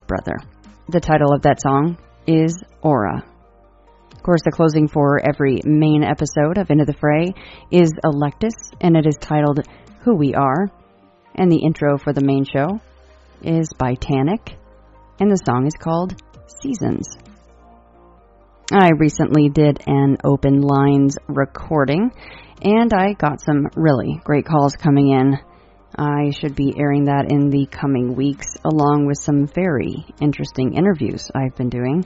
brother. The title of that song is Aura. Of course, the closing for every main episode of Into the Fray is Electus, and it is titled Who We Are. And the intro for the main show is by Tannic, and the song is called Seasons. I recently did an open lines recording, and I got some really great calls coming in. I should be airing that in the coming weeks, along with some very interesting interviews I've been doing.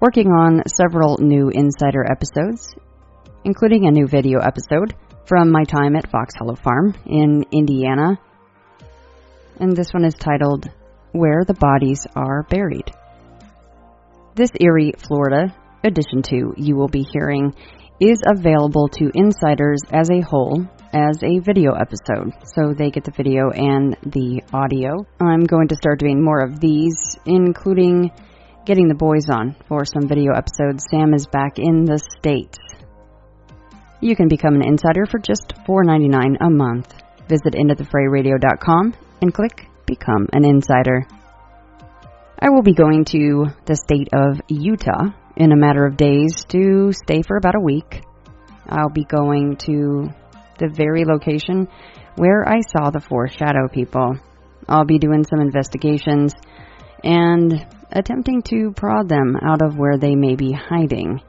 Working on several new Insider episodes, including a new video episode from my time at Fox Hollow Farm in Indiana. And this one is titled, Where the Bodies Are Buried. This Eerie Florida Edition2 you will be hearing is available to insiders as a whole as a video episode, so they get the video and the audio. I'm going to start doing more of these, including getting the boys on for some video episodes. Sam is back in the States. You can become an insider for just $4.99 a month. Visit intothefrayradio.com and click Become an Insider. I will be going to the state of Utah in a matter of days to stay for about a week. I'll be going to the very location where I saw the 4 shadow people. I'll be doing some investigations and attempting to prod them out of where they may be hiding.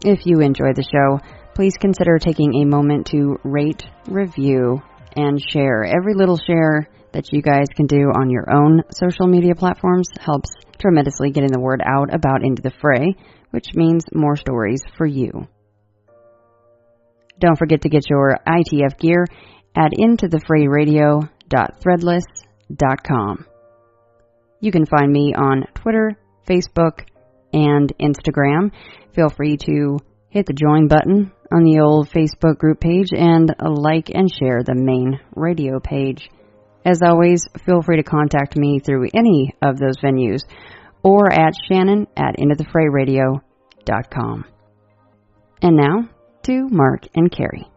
If you enjoy the show, please consider taking a moment to rate, review, and share. Every little share that you guys can do on your own social media platforms helps tremendously getting the word out about Into the Fray, which means more stories for you. Don't forget to get your ITF gear at intothefrayradio.threadless.com. You can find me on Twitter, Facebook, and Instagram. Feel free to hit the join button on the old Facebook group page and like and share the main radio page. As always, feel free to contact me through any of those venues or at Shannon@intothefrayradio.com. And now to Mark and Kari.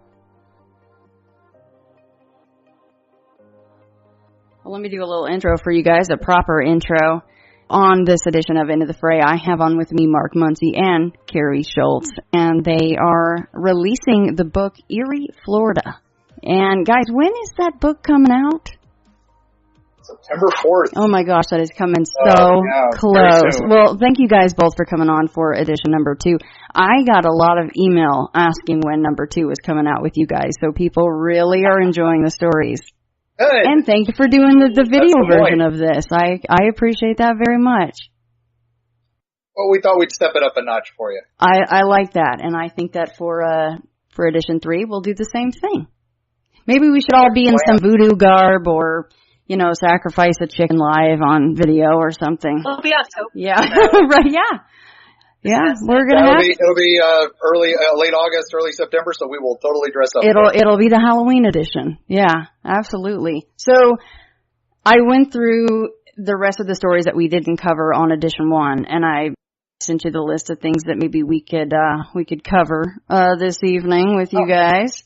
Well, let me do a little intro for you guys, a proper intro. On this edition of Into the Fray, I have on with me Mark Muncy and Kari Schultz, and they are releasing the book Eerie Florida. And guys, when is that book coming out? September 4th. Oh my gosh, that is coming so close. Well, thank you guys both for coming on for edition number 2. I got a lot of email asking when number 2 was coming out with you guys, so people really are enjoying the stories. Good. And thank you for doing the video version of this. I appreciate that very much. Well, we thought we'd step it up a notch for you. I like that, and I think that for edition 3, we'll do the same thing. Maybe we should all be in some voodoo garb or, sacrifice a chicken live on video or something. It'll be October. Yeah, right, yeah. Yeah, we're going to have... It'll be late August, early September, so we will totally dress up. It'll be the Halloween edition. Yeah, absolutely. So I went through the rest of the stories that we didn't cover on edition 1, and I sent you the list of things that maybe we could cover this evening with you guys.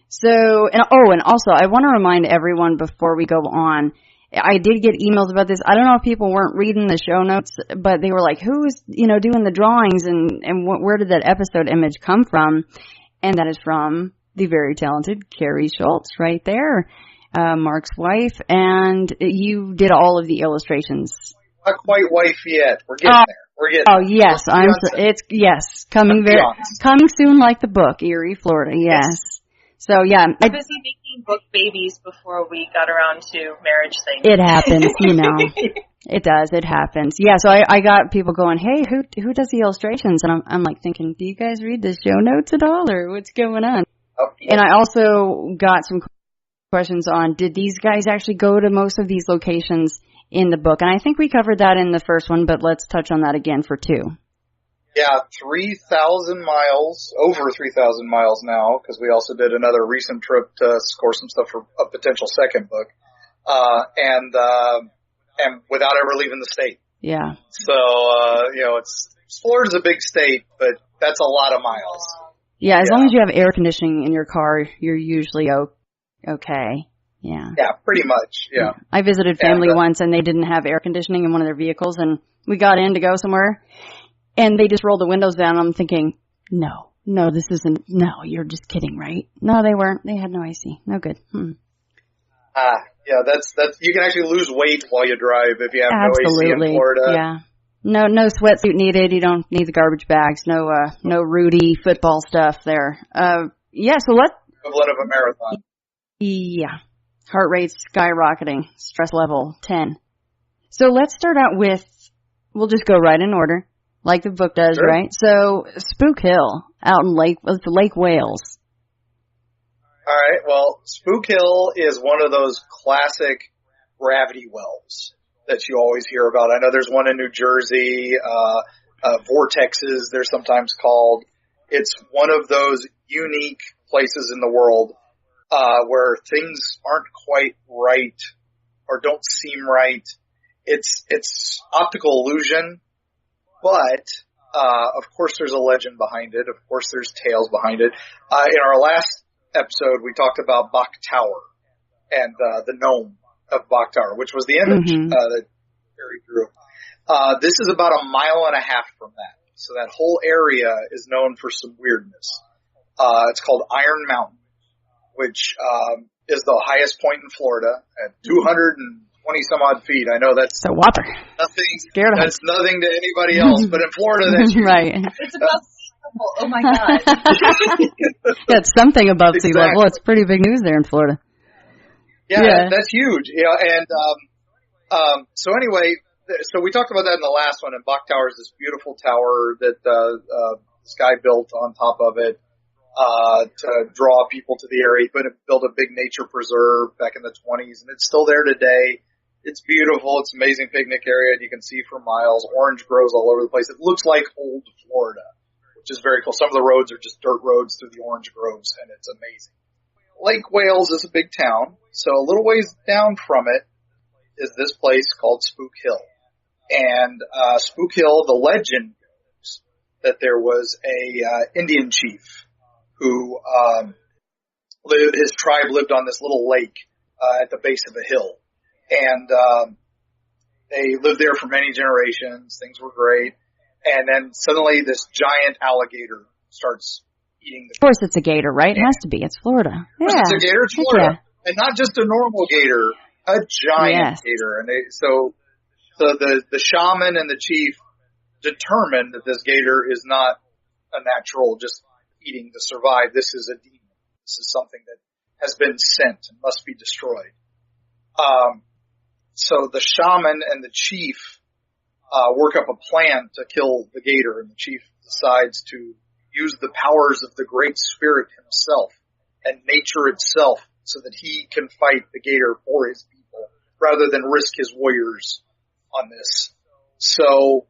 So, and also, I want to remind everyone before we go on, I did get emails about this. I don't know if people weren't reading the show notes, but they were like, who is, doing the drawings and where did that episode image come from? And that is from the very talented Kari Schultz right there, Mark's wife. And you did all of the illustrations. Not quite wife yet. We're getting there. We're getting there. Oh, yes. Coming soon like the book, Eerie, Florida. Yes. So, yeah. I was busy making book babies before we got around to marriage things. It happens, It does. It happens. Yeah, so I got people going, hey, who does the illustrations? And I'm like thinking, do you guys read the show notes at all, or what's going on? Oh, yeah. And I also got some questions on, did these guys actually go to most of these locations in the book? And I think we covered that in the first one, but let's touch on that again for 2. Yeah, 3,000 miles, over 3,000 miles now, because we also did another recent trip to score some stuff for a potential second book, and without ever leaving the state. Yeah. So, Florida's a big state, but that's a lot of miles. Yeah, as long as you have air conditioning in your car, you're usually okay. Yeah. Yeah, pretty much. Yeah. I visited family once, and they didn't have air conditioning in one of their vehicles, and we got in to go somewhere, and they just rolled the windows down. I'm thinking, no, this isn't. No, you're just kidding, right? No, they weren't. They had no AC. No good. Yeah, that's you can actually lose weight while you drive if you have Absolutely. no AC in Florida. Yeah. No sweatsuit needed. You don't need the garbage bags. No Rudy football stuff there. Yeah, so Equivalent of a marathon. Yeah. Heart rate skyrocketing. Stress level 10. So let's start out with, we'll just go right in order, like the book does, sure. right? So, Spook Hill out in Lake Wales. All right, well, Spook Hill is one of those classic gravity wells that you always hear about. I know there's one in New Jersey, vortexes, they're sometimes called. It's one of those unique places in the world where things aren't quite right or don't seem right. It's optical illusion, but of course there's a legend behind it. Of course there's tales behind it. In our last episode, we talked about Bok Tower and the gnome of Bok Tower, which was the image that Kari drew. This is about 1.5 miles from that. So that whole area is known for some weirdness. It's called Iron Mountain, which is the highest point in Florida at 220 some odd feet. I know that's a whopper. That's nothing to anybody else, but in Florida, that's right. It's about sea level. Oh my God. Yeah, it's something above sea level. It's pretty big news there in Florida. Yeah. That's huge. Yeah, and so anyway, so we talked about that in the last one. And Bok Tower is this beautiful tower that this guy built on top of it to draw people to the area. He built a big nature preserve back in the 1920s, and it's still there today. It's beautiful. It's an amazing picnic area, and you can see for miles. Orange grows all over the place. It looks like old Florida, which is very cool. Some of the roads are just dirt roads through the orange groves, and it's amazing. Lake Wales is a big town, so a little ways down from it is this place called Spook Hill. And Spook Hill, the legend goes that there was a Indian chief who his tribe lived on this little lake at the base of a hill. And they lived there for many generations. Things were great. And then suddenly this giant alligator starts eating the... Of course it's a gator, right? It has to be. It's Florida. Yeah. It's a gator. It's Florida. Yeah. And not just a normal gator, a giant gator. And so the shaman and the chief determined that this gator is not a natural just eating to survive. This is a demon. This is something that has been sent and must be destroyed. So the shaman and the chief work up a plan to kill the gator, and the chief decides to use the powers of the Great Spirit himself and nature itself so that he can fight the gator for his people rather than risk his warriors on this. So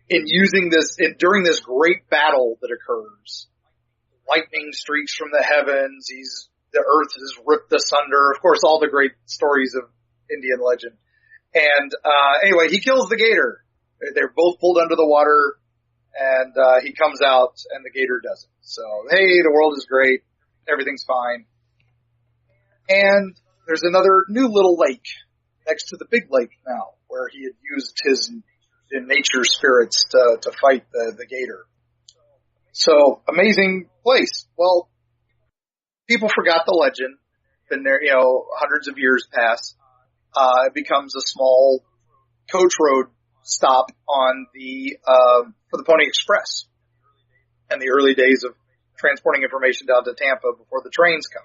in using this, during this great battle that occurs, lightning streaks from the heavens, the earth is ripped asunder. Of course, all the great stories of Indian legend. And anyway, he kills the gator. They're both pulled under the water, and he comes out, and the gator doesn't. So, hey, the world is great. Everything's fine. And there's another new little lake next to the big lake now, where he had used his nature spirits to fight the gator. So, amazing place. Well, people forgot the legend. Been there, hundreds of years pass. It becomes a small coach road stop on for the Pony Express in the early days of transporting information down to Tampa before the trains come.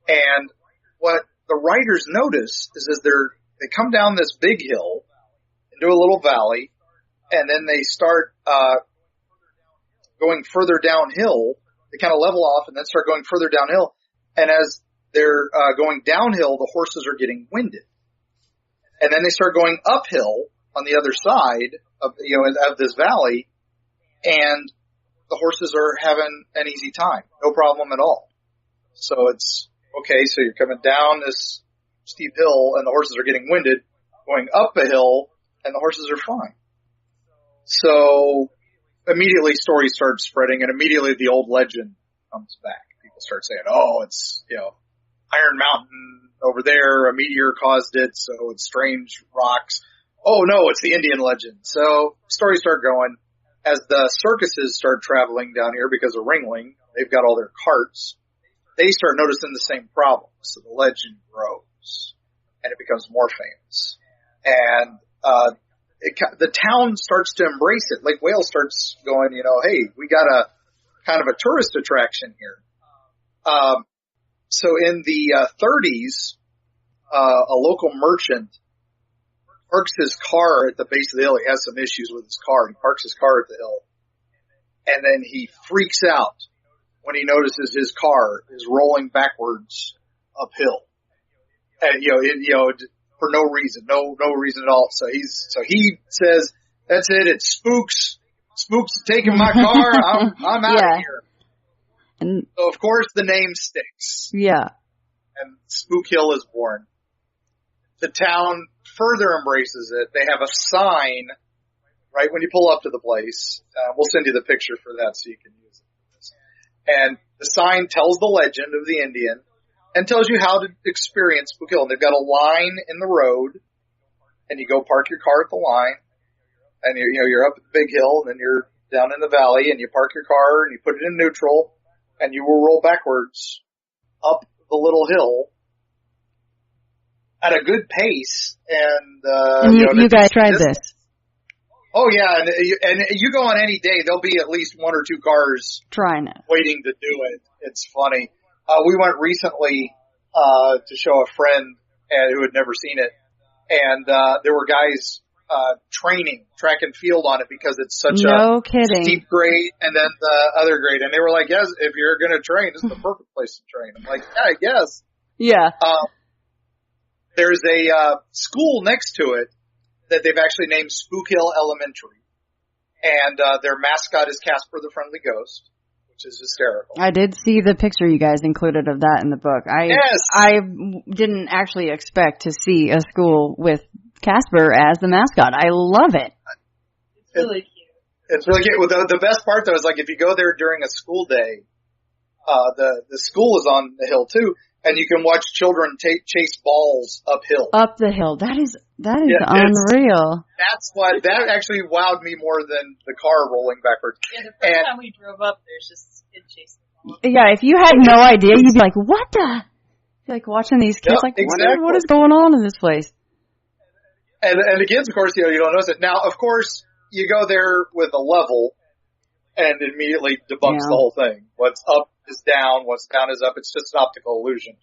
And what the writers notice is they come down this big hill into a little valley, and then they start going further downhill. They kind of level off and then start going further downhill. And as they're going downhill, the horses are getting winded. And then they start going uphill on the other side of this valley, and the horses are having an easy time. No problem at all. So it's okay. So you're coming down this steep hill and the horses are getting winded, going up a hill and the horses are fine. So immediately stories start spreading, and immediately the old legend comes back. People start saying, oh, it's, Iron Mountain over there, a meteor caused it, so it's strange rocks. Oh no, it's the Indian legend. So stories start going. As the circuses start traveling down here because of Ringling, they've got all their carts. They start noticing the same problem. So the legend grows and it becomes more famous. And, the town starts to embrace it. Lake Wales starts going, hey, we got a kind of a tourist attraction here. So in the 30s, a local merchant parks his car at the base of the hill. He has some issues with his car. He parks his car at the hill. And then he freaks out when he notices his car is rolling backwards uphill. And, for no reason, no reason at all. So he says, that's it. It's spooks. Spooks taking my car. I'm out of here. And so of course the name sticks. Yeah. And Spook Hill is born. The town further embraces it. They have a sign right when you pull up to the place. We'll send you the picture for that so you can use it. And the sign tells the legend of the Indian and tells you how to experience Spook Hill. And they've got a line in the road, and you go park your car at the line, and you're up at the big hill, and then you're down in the valley, and you park your car, and you put it in neutral, and you will roll backwards up the little hill at a good pace. And you guys tried this. Oh yeah, and you go on any day, there'll be at least one or two cars trying it, waiting to do it. It's funny. We went recently to show a friend who had never seen it, and there were guys training track and field on it because it's such a steep grade and then the other grade, and they were like, "Yes, if you're going to train, this is the perfect place to train." I'm like, "Yeah, I guess." Yeah. There's a school next to it that they've actually named Spook Hill Elementary, and their mascot is Casper the Friendly Ghost, which is hysterical. I did see the picture you guys included of that in the book. I didn't actually expect to see a school with Casper as the mascot. I love it. It's really cute. It's really cute. Well, the best part though is like if you go there during a school day, the school is on the hill too. And you can watch children chase balls uphill. Up the hill. That is unreal. That actually wowed me more than the car rolling backwards. Yeah, the first time we drove up, there's just kid chasing balls. Yeah, if you had no idea, you'd be like, what the? You're like watching these kids, exactly. What is going on in this place? And the kids, of course, you don't notice it. Now, of course, you go there with a level and it immediately debunks the whole thing. What's up is down, what's down is up. It's just an optical illusion.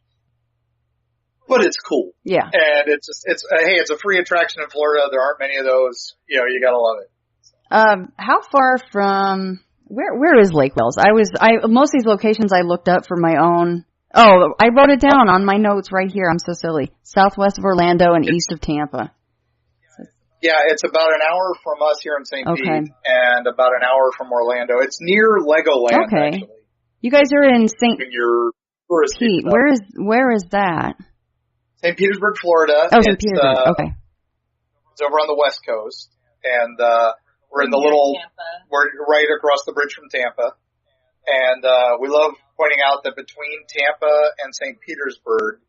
But it's cool. Yeah. And it's a free attraction in Florida. There aren't many of those. You gotta love it. How far from, where is Lake Wales? Most of these locations I looked up for my own. Oh, I wrote it down on my notes right here. I'm so silly. Southwest of Orlando and east of Tampa. Yeah, it's about an hour from us here in St. Pete and about an hour from Orlando. It's near Legoland, actually. You guys are in St. Pete. Where is that? St. Petersburg, Florida. Oh, St. Petersburg. Okay. It's over on the West Coast, and we're in we're right across the bridge from Tampa, and we love pointing out that between Tampa and St. Petersburg,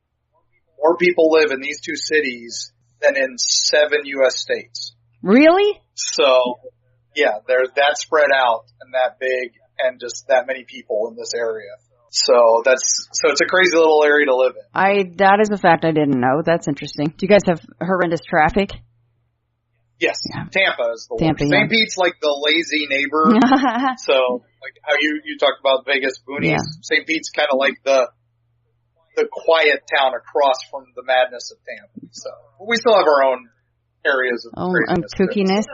more people live in these two cities than in 7 U.S. states. Really? So, yeah, there's that spread out and that big and just that many people in this area. So it's a crazy little area to live in. That is a fact I didn't know. That's interesting. Do you guys have horrendous traffic? Yes. Yeah. Tampa is the worst. St. Pete's like the lazy neighbor. So, like how you talked about Vegas boonies. Yeah. St. Pete's kind of like the quiet town across from the madness of Tampa. So we still have our own areas of kookiness.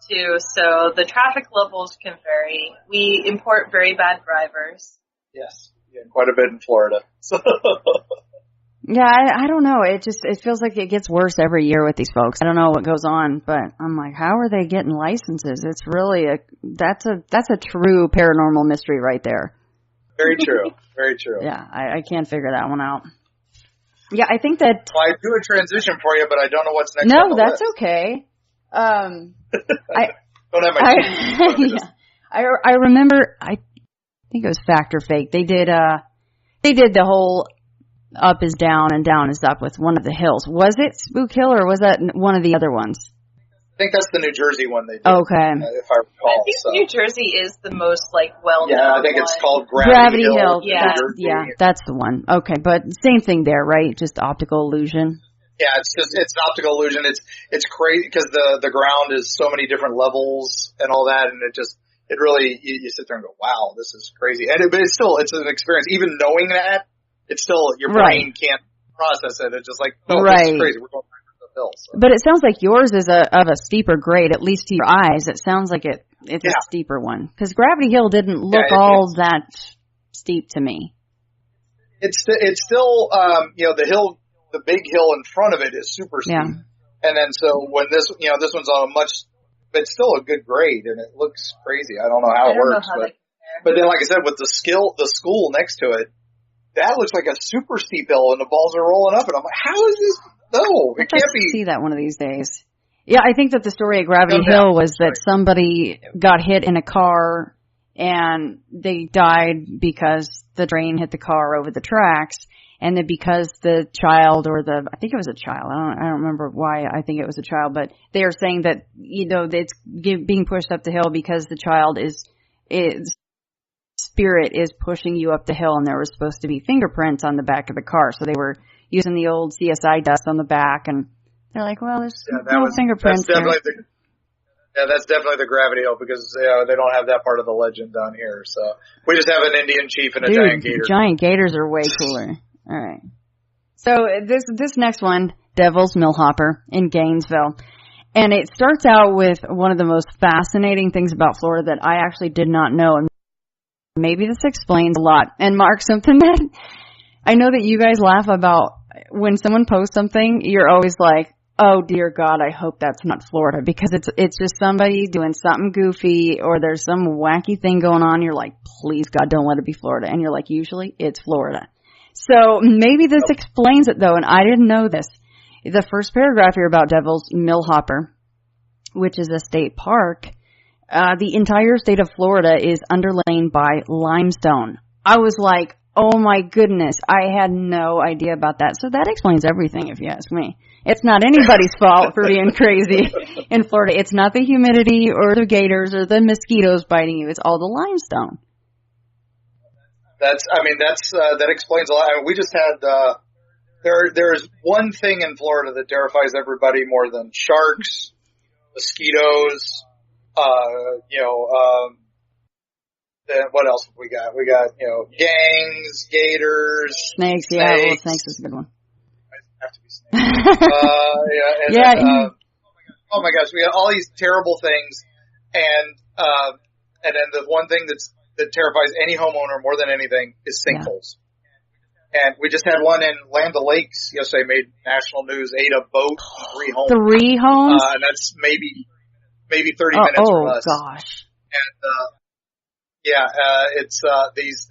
Too. So the traffic levels can vary. We import very bad drivers. Yes, quite a bit in Florida. Yeah, I don't know. It feels like it gets worse every year with these folks. I don't know what goes on, but I'm like, how are they getting licenses? It's really that's a true paranormal mystery right there. Very true. Very true. Yeah, I can't figure that one out. Yeah, I think that. Well, I do a transition for you, but I don't know what's next. No, that's okay. I don't have my. I remember. I think it was Fact or Fake. They did the whole up is down and down is up with one of the hills. Was it Spook Hill or was that one of the other ones? I think that's the New Jersey one they did. Okay. If I recall. I think New Jersey is the most well-known. Yeah, I think it's called Gravity Hill. Yeah, that's the one. Okay, but same thing there, right? Just optical illusion. Yeah, it's an optical illusion. It's crazy because the ground is so many different levels and all that, and it really you sit there and go, wow, this is crazy. But it's an experience. Even knowing that, it's still your brain can't process it. It's just like, oh, this is crazy. We're going back to the hill. So. But it sounds like yours is of a steeper grade, at least to your eyes. It sounds like it's a steeper one because Gravity Hill didn't look all that steep to me. It's still the hill. The big hill in front of it is super steep. Yeah. And then so when this one's on a it's still a good grade and it looks crazy. I don't know how it works, but then like I said, with the school next to it, that looks like a super steep hill and the balls are rolling up and I'm like, how is this? No, it can't be. See that one of these days. Yeah, I think that the story at Gravity Hill was that somebody got hit in a car and they died because the train hit the car over the tracks. And then because the child I think it was a child, I don't remember why I think it was a child, but they are saying that, it's being pushed up the hill because the child spirit is pushing you up the hill and there was supposed to be fingerprints on the back of the car. So they were using the old CSI dust on the back and they're like, well, there's no fingerprints there. That's definitely the Gravity Hill because they don't have that part of the legend down here. So we just have an Indian chief and a giant gator. Giant gators are way cooler. All right. So this next one, Devil's Millhopper in Gainesville. And it starts out with one of the most fascinating things about Florida that I actually did not know. And maybe this explains a lot. And Mark, something that I know that you guys laugh about when someone posts something, you're always like, oh dear God, I hope that's not Florida because it's just somebody doing something goofy or there's some wacky thing going on. You're like, please God, don't let it be Florida. And you're like, usually it's Florida. So maybe this explains it, though, and I didn't know this. The first paragraph here about Devil's Millhopper, which is a state park, the entire state of Florida is underlain by limestone. I was like, oh my goodness, I had no idea about that. So that explains everything, if you ask me. It's not anybody's fault for being crazy in Florida. It's not the humidity or the gators or the mosquitoes biting you. It's all the limestone. That explains a lot. I mean, we just had, there's one thing in Florida that terrifies everybody more than sharks, mosquitoes, what else have we got? We got, gangs, gators, snakes. Yeah, well, snakes is a good one. Have to be snakes. Oh my gosh, we got all these terrible things, and then the one thing that terrifies any homeowner more than anything is sinkholes. Yeah. And we just had one in Land O'Lakes yesterday, made national news, ate a boat, 3 homes. 3 homes? And that's maybe 30 minutes from us. Oh gosh. And,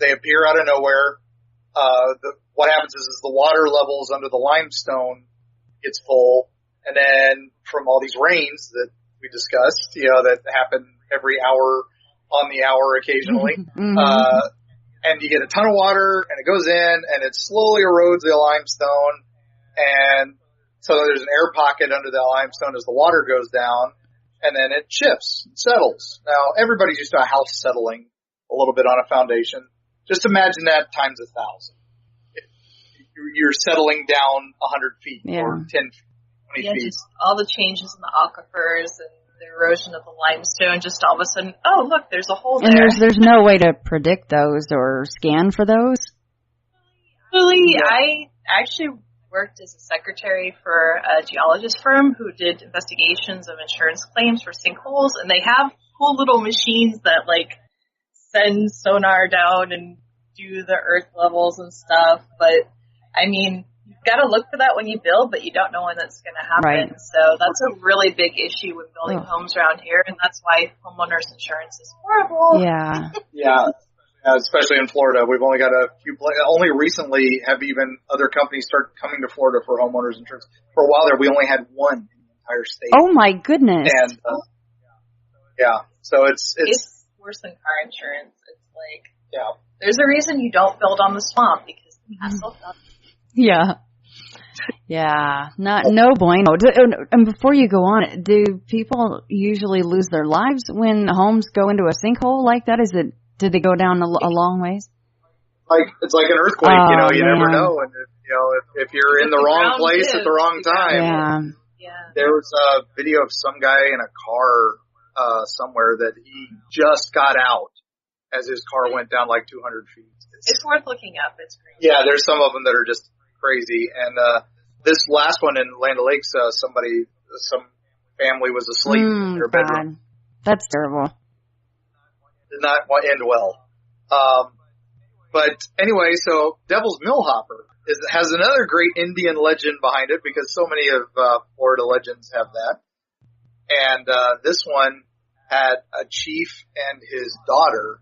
they appear out of nowhere. What happens is the water levels under the limestone gets full. And then from all these rains that we discussed, that happen every hour, on the hour occasionally, and you get a ton of water and it goes in and it slowly erodes the limestone, and so there's an air pocket under the limestone as the water goes down, and then it shifts, it settles. Now everybody's used to a house settling a little bit on a foundation. Just imagine that times 1,000. You're settling down 100 feet or 10 feet, 20 feet. Just all the changes in the aquifers and the erosion of the limestone, just all of a sudden, oh look, there's a hole there. And there's no way to predict those or scan for those? Really, I actually worked as a secretary for a geologist firm who did investigations of insurance claims for sinkholes, and they have cool little machines that send sonar down and do the earth levels and stuff, but I mean, you've got to look for that when you build, but you don't know when that's going to happen. Right. So that's a really big issue with building homes around here, and that's why homeowners insurance is horrible. Yeah. Yeah. Especially in Florida, we've only got a few. Only recently have even other companies started coming to Florida for homeowners insurance. For a while there, we only had one in the entire state. Oh my goodness! And so it's worse than car insurance. It's there's a reason you don't build on the swamp because the hassle. Yeah. Yeah. No bueno. And before you go on, do people usually lose their lives when homes go into a sinkhole like that? Did they go down a long ways? It's like an earthquake, you man. never know. And if you're in the wrong place at the wrong time. Yeah. There was a video of some guy in a car somewhere that he just got out as his car went down like 200 feet. It's worth looking up. It's crazy. Yeah, there's some of them that are just crazy. And this last one in Land O'Lakes, some family was asleep in their bedroom. That's terrible. Did not end well. But anyway, so Devil's Millhopper has another great Indian legend behind it, because so many of Florida legends have that. And this one had a chief and his daughter,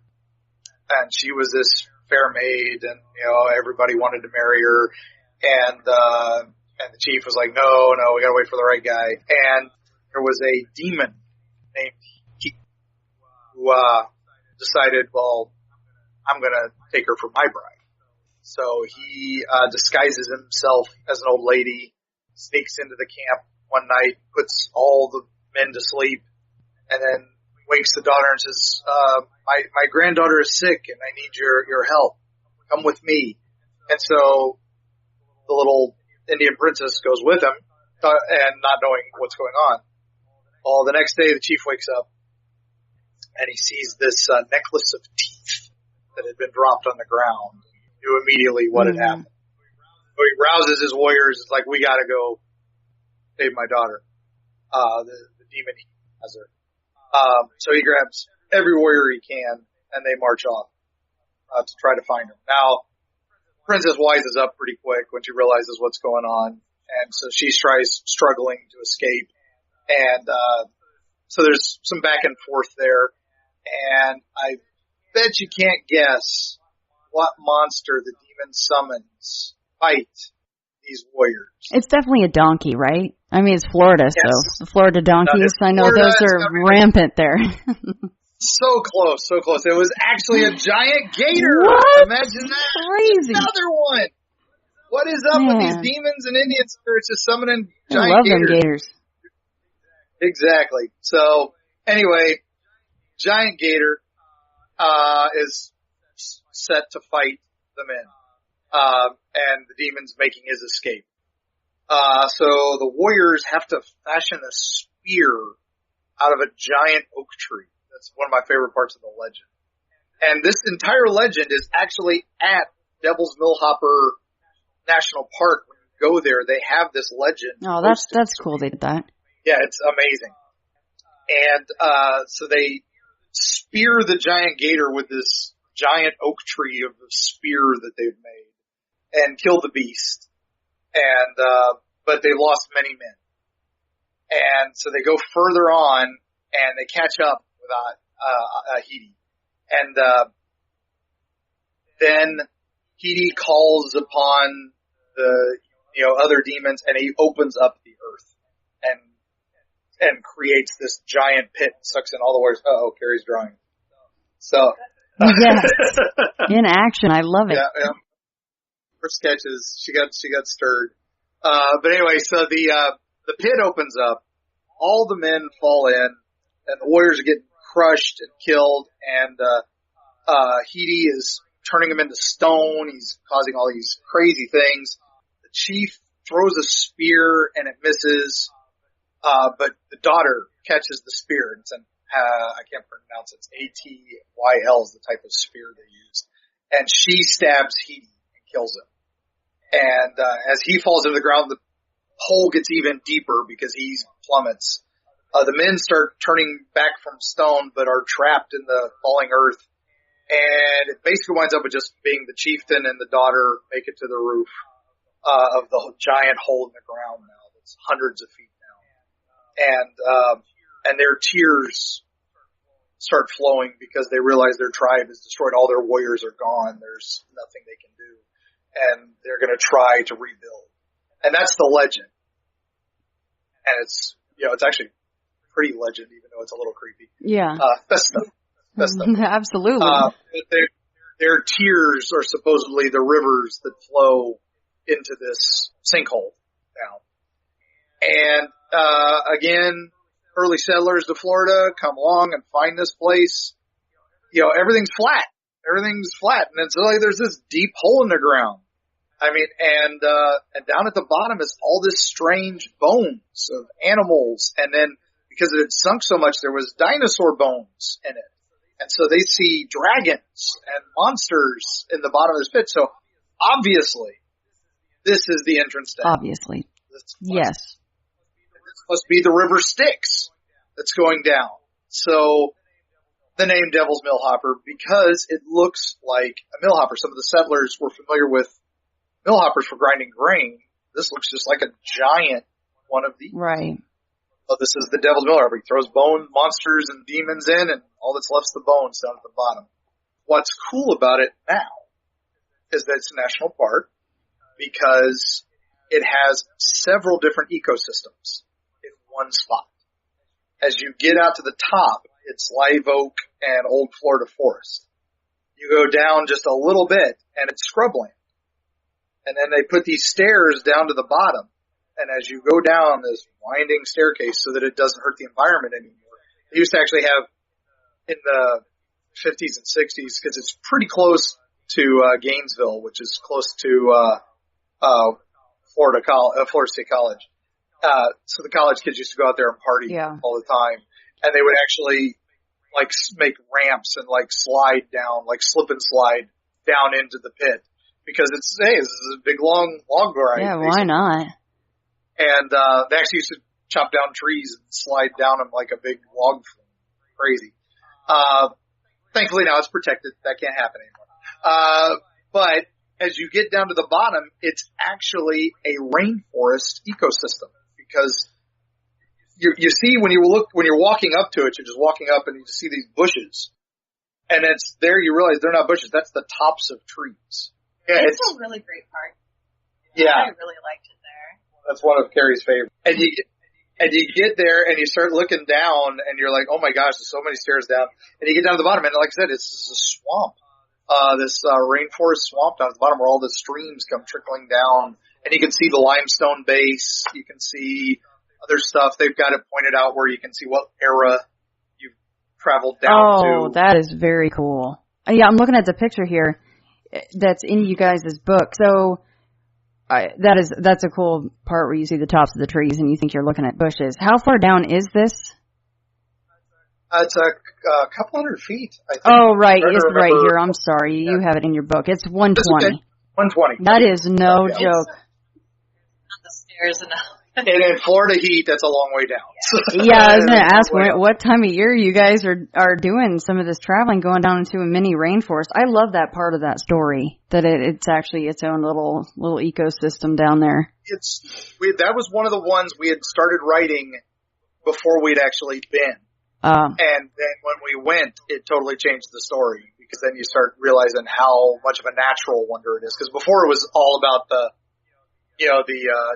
and she was this fair maid, and everybody wanted to marry her, and the chief was like, no, we gotta wait for the right guy. And there was a demon named Kiki who decided, well, I'm gonna take her for my bride. So he disguises himself as an old lady, sneaks into the camp one night, puts all the men to sleep, and then wakes the daughter and says, my granddaughter is sick and I need your help. Come with me. And so the little Indian princess goes with him, and not knowing what's going on. Well, the next day the chief wakes up and he sees this necklace of teeth that had been dropped on the ground. He knew immediately what had happened. So he rouses his warriors. It's like, we gotta go save my daughter. The demon has her. So he grabs every warrior he can, and they march off to try to find him. Now, Princess wises up pretty quick when she realizes what's going on, and so she tries struggling to escape. And so there's some back and forth there, and I bet you can't guess what monster the demon summons fight these warriors. It's definitely a donkey, right? I mean, it's Florida, yes. So the Florida donkeys, I know Florida, those are rampant there. So close. It was actually a giant gator. What? Imagine that. Crazy. Another one. What is up with these demons and Indian spirits just summoning giant I love gators? them gators. Exactly. So, anyway, giant gator is set to fight the men. And the demon's making his escape. So the warriors have to fashion a spear out of a giant oak tree. That's one of my favorite parts of the legend. And this entire legend is actually at Devil's Millhopper National Park. When you go there, they have this legend. Oh, that's cool they did that. Yeah, it's amazing. And so they spear the giant gator with this giant oak tree of a spear that they've made and kill the beast. And but they lost many men. And so they go further on and they catch up with Hidi. And then Hidi calls upon the other demons, and he opens up the earth and creates this giant pit, sucks in all the warriors. Kari's drawing. So yes. In action, I love it. Yeah. Her sketches, she got stirred. But anyway, so the pit opens up, all the men fall in, and the warriors are getting crushed and killed, and Hidi is turning them into stone. He's causing all these crazy things. The chief throws a spear and it misses, but the daughter catches the spear. It's I can't pronounce it. It's ATYL is the type of spear they use, and she stabs Hidi and kills him. And as he falls into the ground, the hole gets even deeper because he plummets. The men start turning back from stone, but are trapped in the falling earth. And it basically winds up with just being the chieftain and the daughter make it to the roof of the giant hole in the ground now. That's hundreds of feet now. And their tears start flowing because they realize their tribe is destroyed. All their warriors are gone. There's nothing they can do. And they're going to try to rebuild. And that's the legend. And it's actually pretty legend, even though it's a little creepy. Yeah. That's stuff. Absolutely. Their tears are supposedly the rivers that flow into this sinkhole now. And, again, early settlers to Florida come along and find this place. Everything's flat. Everything's flat. And it's like there's this deep hole in the ground. I mean, and down at the bottom is all this strange bones of animals. And then because it had sunk so much, there was dinosaur bones in it. And so they see dragons and monsters in the bottom of this pit. So obviously, this is the entrance to hell. Obviously. Yes. It's supposed to be the river Styx that's going down. So the name Devil's Millhopper, because it looks like a millhopper. Some of the settlers were familiar with millhoppers for grinding grain. This looks just like a giant one of these. Right. So this is the Devil's Millhopper. He throws bone monsters and demons in, and all that's left is the bones down at the bottom. What's cool about it now is that it's a national park because it has several different ecosystems in one spot. As you get out to the top, it's live oak and old Florida forest. You go down just a little bit, and it's scrubland. And then they put these stairs down to the bottom. And as you go down this winding staircase so that it doesn't hurt the environment anymore. They used to actually have in the 50s and 60s, because it's pretty close to Gainesville, which is close to Florida State College. So the college kids used to go out there and party all the time. And they would actually make ramps and slide down, slip and slide down into the pit. Because this is a big long log ride. Yeah, why not? And they actually used to chop down trees and slide down them like a big log flume. Crazy. Thankfully now it's protected. That can't happen anymore. But as you get down to the bottom, it's actually a rainforest ecosystem. Because you see when you're walking up to it, you're just walking up and you just see these bushes. And it's there you realize they're not bushes. That's the tops of trees. Yeah, it's a really great park. Yeah. I really liked it there. That's one of Kari's favorites. And you get there and you start looking down and you're like, oh my gosh, there's so many stairs down. And you get down to the bottom and like I said, it's a swamp. This rainforest swamp down at the bottom where all the streams come trickling down. And you can see the limestone base. You can see other stuff. They've got it pointed out where you can see what era you've traveled down to. Oh, that is very cool. Yeah, I'm looking at the picture here that's in you guys' book. So that's a cool part where you see the tops of the trees and you think you're looking at bushes. How far down is this? It's a couple hundred feet, I think. Oh, right. It's right here. I'm sorry. You have it in your book. It's 120. Okay. 120. That is no joke. On the stairs enough. And in Florida heat, that's a long way down. Yeah, I was going to ask what time of year you guys are doing some of this traveling, going down into a mini rainforest. I love that part of that story, that it's actually its own little ecosystem down there. That was one of the ones we had started writing before we'd actually been. And then when we went, it totally changed the story, because then you start realizing how much of a natural wonder it is. Because before it was all about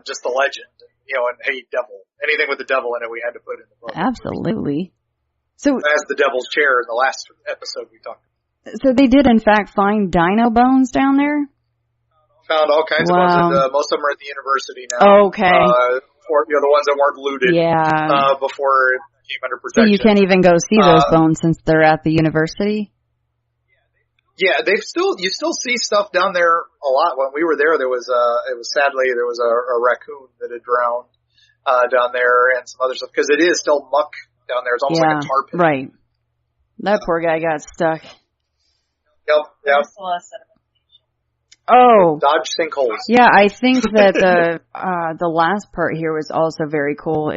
just the legend. And hey, devil. Anything with the devil in it, we had to put in the book. Absolutely. So as the devil's chair in the last episode we talked about. So they did, in fact, find dino bones down there? Found all kinds of bones. And, most of them are at the university now. Okay. The ones that weren't looted before it came under protection. So you can't even go see those bones since they're at the university? Yeah, you still see stuff down there a lot. When we were there, there was a raccoon that had drowned, down there and some other stuff, because it is still muck down there. It's almost like a tar pit. Right. That poor guy got stuck. Yep. Oh. Dodge sinkholes. Yeah, I think that the last part here was also very cool.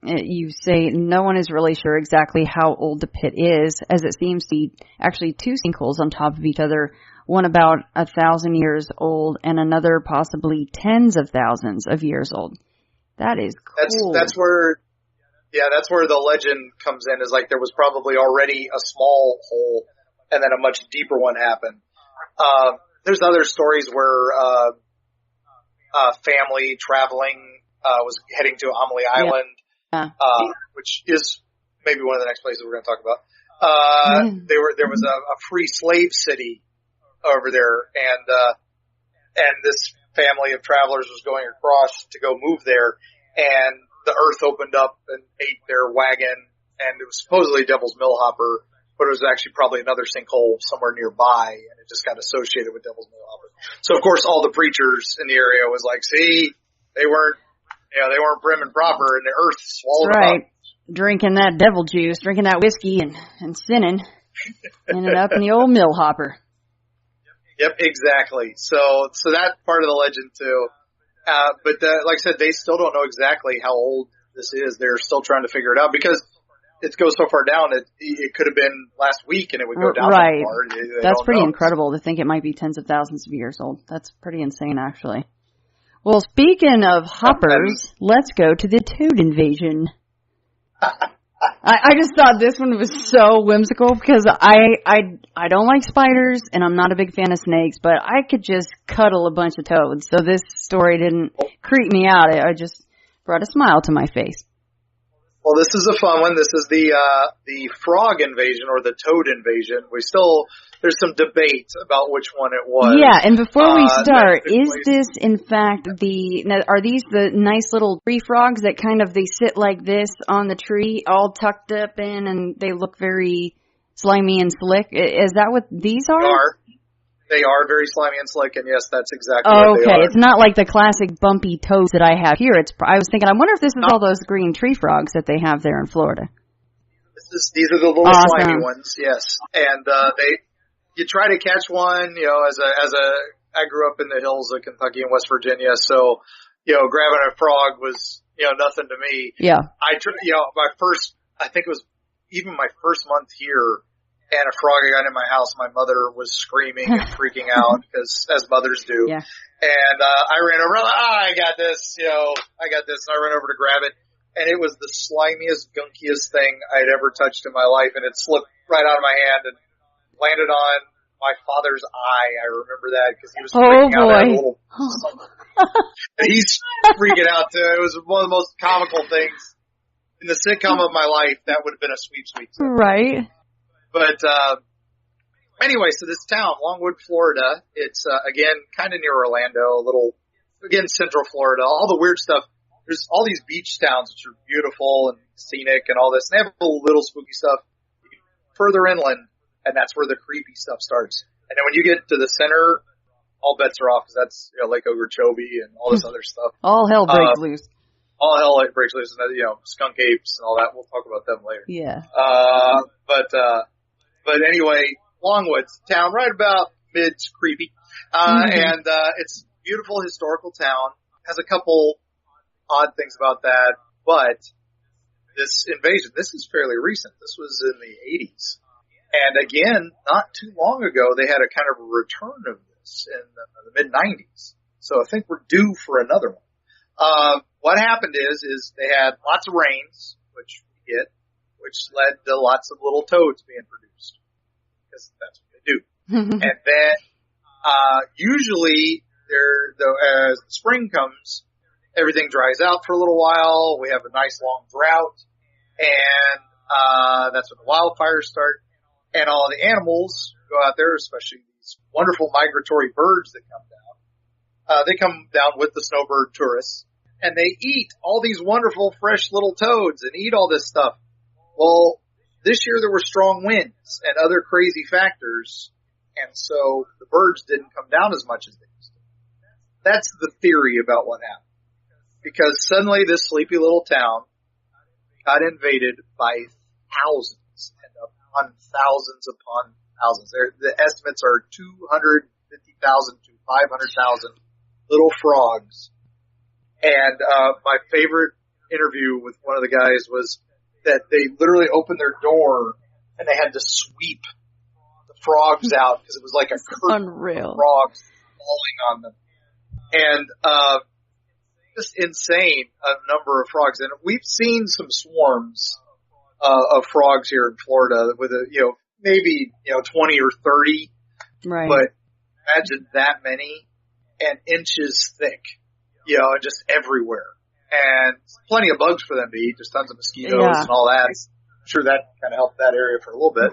You say no one is really sure exactly how old the pit is, as it seems to be actually two sinkholes on top of each other, one about 1,000 years old and another possibly tens of thousands of years old. That is cool. That's where the legend comes in, is like there was probably already a small hole and then a much deeper one happened. There's other stories where family traveling was heading to Amelie Island. Which is maybe one of the next places we're going to talk about. There was a free slave city over there, and this family of travelers was going across to go move there, and the earth opened up and ate their wagon, and it was supposedly Devil's Millhopper, but it was actually probably another sinkhole somewhere nearby, and it just got associated with Devil's Millhopper. So, of course, all the preachers in the area was like, see, they weren't prim and proper, and the earth swallowed them up. Drinking that devil juice, drinking that whiskey, and sinning, ended up in the old Millhopper. Yep, exactly. So that's part of the legend too. But like I said, they still don't know exactly how old this is. They're still trying to figure it out because it goes so far down. It could have been last week and it would go down that far. That's pretty incredible to think it might be tens of thousands of years old. That's pretty insane, actually. Well, speaking of hoppers, let's go to the toad invasion. I just thought this one was so whimsical because I don't like spiders and I'm not a big fan of snakes, but I could just cuddle a bunch of toads. So this story didn't creep me out. It just brought a smile to my face. Well, this is a fun one. This is the frog invasion or the toad invasion. There's some debate about which one it was. Yeah, and before we start, is this in fact are these the nice little tree frogs that kind of, they sit like this on the tree, all tucked up in, and they look very slimy and slick? Is that what these are? They are very slimy and slick, and yes, that's exactly what they are. Okay, it's not like the classic bumpy toads that I have here. I was thinking, I wonder if this is all those green tree frogs that they have there in Florida. These are the little slimy ones, yes. And you try to catch one, I grew up in the hills of Kentucky and West Virginia, so, grabbing a frog was, nothing to me. Yeah. I think it was even my first month here, and a frog got in my house, my mother was screaming and freaking out, because as mothers do. Yeah. And I ran over, I got this, and I ran over to grab it, and it was the slimiest, gunkiest thing I'd ever touched in my life, and it slipped right out of my hand and landed on my father's eye. I remember that, because he was freaking out. And he's freaking out, too. It was one of the most comical things. In the sitcom of my life, that would have been a sweet thing. Right. But anyway, so this town, Longwood, Florida, it's again kind of near Orlando, central Florida, all the weird stuff. There's all these beach towns which are beautiful and scenic and all this. And they have a little spooky stuff further inland, and that's where the creepy stuff starts. And then when you get to the center, all bets are off, because that's Lake Okeechobee and all this other stuff. All hell breaks loose. All hell breaks loose, and skunk apes and all that. We'll talk about them later. Yeah. But anyway, Longwood's a town right about mid-creepy. And it's a beautiful historical town. Has a couple odd things about that. But this invasion, this is fairly recent. This was in the 80s. And again, not too long ago, they had a kind of a return of this in the mid-90s. So I think we're due for another one. What happened is they had lots of rains, which we get, which led to lots of little toads being produced, because that's what they do. And then, usually, as spring comes, everything dries out for a little while. We have a nice long drought, and that's when the wildfires start, and all the animals go out there, especially these wonderful migratory birds that come down. They come down with the snowbird tourists, and they eat all these wonderful fresh little toads and eat all this stuff. Well, this year there were strong winds and other crazy factors, and so the birds didn't come down as much as they used to. That's the theory about what happened. Because suddenly this sleepy little town got invaded by thousands and upon thousands upon thousands. The estimates are 250,000 to 500,000 little frogs. And my favorite interview with one of the guys was that they literally opened their door and they had to sweep the frogs out, because it was like a curtain of frogs falling on them. And just insane number of frogs. And we've seen some swarms of frogs here in Florida with maybe 20 or 30. Right. But imagine that many and inches thick, and just everywhere. And plenty of bugs for them to eat, just tons of mosquitoes and all that. I'm sure that kind of helped that area for a little bit.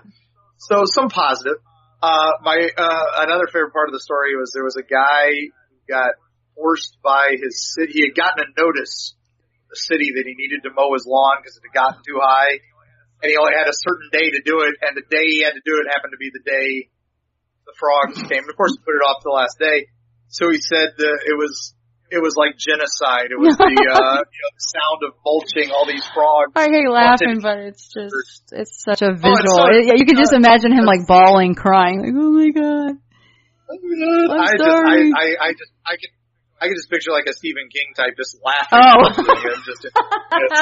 So some positive. Another favorite part of the story was there was a guy who got forced by his city. He had gotten a notice, the city, that he needed to mow his lawn because it had gotten too high, and he only had a certain day to do it. And the day he had to do it happened to be the day the frogs came. And of course, he put it off to the last day. So he said it was like genocide. It was the the sound of mulching all these frogs. I hate laughing, but it's such a visual. You can just imagine him like bawling, crying, like, oh my god. I'm sorry. I can just picture like a Stephen King type just laughing. Oh.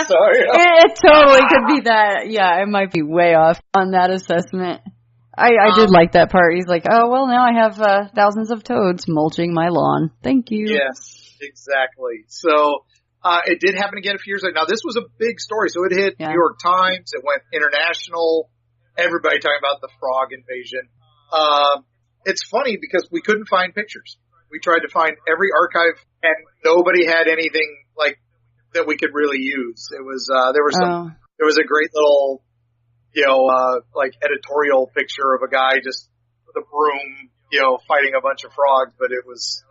Sorry. It totally could be that. Yeah, I might be way off on that assessment. I did like that part. He's like, oh, well, now I have thousands of toads mulching my lawn. Thank you. Yes, exactly. So it did happen again a few years ago. Now, this was a big story. So it hit New York Times. It went international. Everybody talking about the frog invasion. It's funny because we couldn't find pictures. We tried to find every archive, and nobody had anything like that we could really use. It was there was a great little like editorial picture of a guy just with a broom, fighting a bunch of frogs. But that was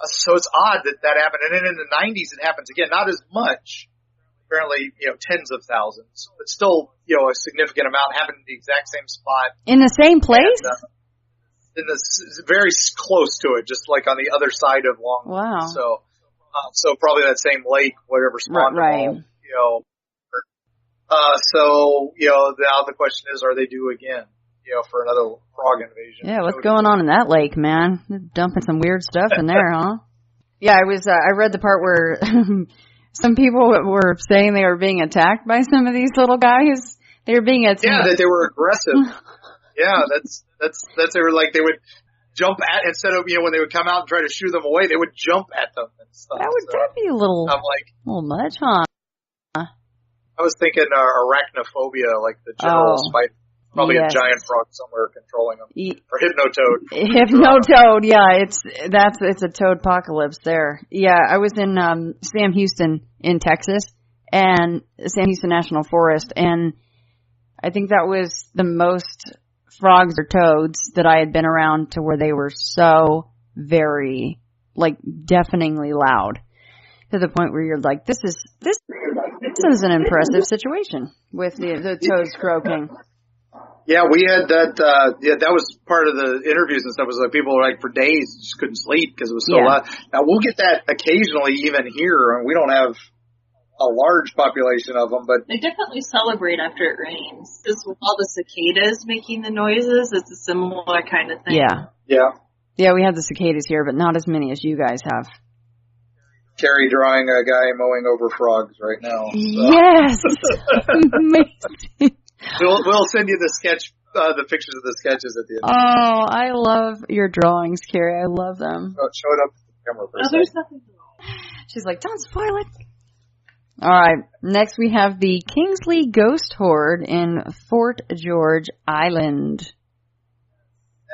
so it's odd that happened. And then in the 90s it happens again, not as much. Apparently, tens of thousands, but still, a significant amount happened in the exact same spot. In the same place? And, very close to it, just like on the other side of Long Beach. Wow. So probably that same lake, whatever spawned them all, now the question is, are they due again, for another frog invasion? Yeah, what's going on in that lake, man? They're dumping some weird stuff in there, huh? Yeah, I read the part where some people were saying they were being attacked by some of these little guys. They were being attacked. Yeah, that they were aggressive. Yeah, that's they were like, they would jump at, instead of, when they would come out and try to shoo them away, they would jump at them and stuff. That'd be a little much, huh? I was thinking arachnophobia, like the general spider. Probably a giant frog somewhere controlling them. Or hypnotoad. Hypnotoad, yeah, it's a toad apocalypse there. Yeah, I was in Sam Houston in Texas, and Sam Houston National Forest, and I think that was the most frogs or toads that I had been around to where they were so very, like, deafeningly loud, to the point where you're like, this is an impressive situation with the toads croaking. Yeah, we had that. That was part of the interviews and stuff. Was like people were like for days just couldn't sleep because it was so loud. Now we'll get that occasionally even here, and we don't have a large population of them, but they definitely celebrate after it rains. Because with all the cicadas making the noises, it's a similar kind of thing. Yeah. We have the cicadas here, but not as many as you guys have. Kari drawing a guy mowing over frogs right now. So. Yes. Amazing. We'll send you the sketch, the pictures of the sketches at the end. Oh, I love your drawings, Kari. I love them. Oh, show it up to the camera for a second. There's nothing wrong. She's like, don't spoil it. All right. Next, we have the Kingsley Ghost Horde in Fort George Island.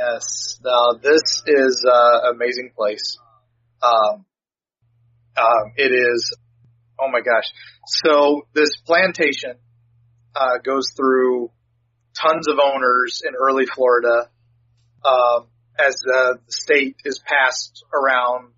Yes. Now, this is an amazing place. It is, oh my gosh. So, this plantation goes through tons of owners in early Florida, as the state is passed around,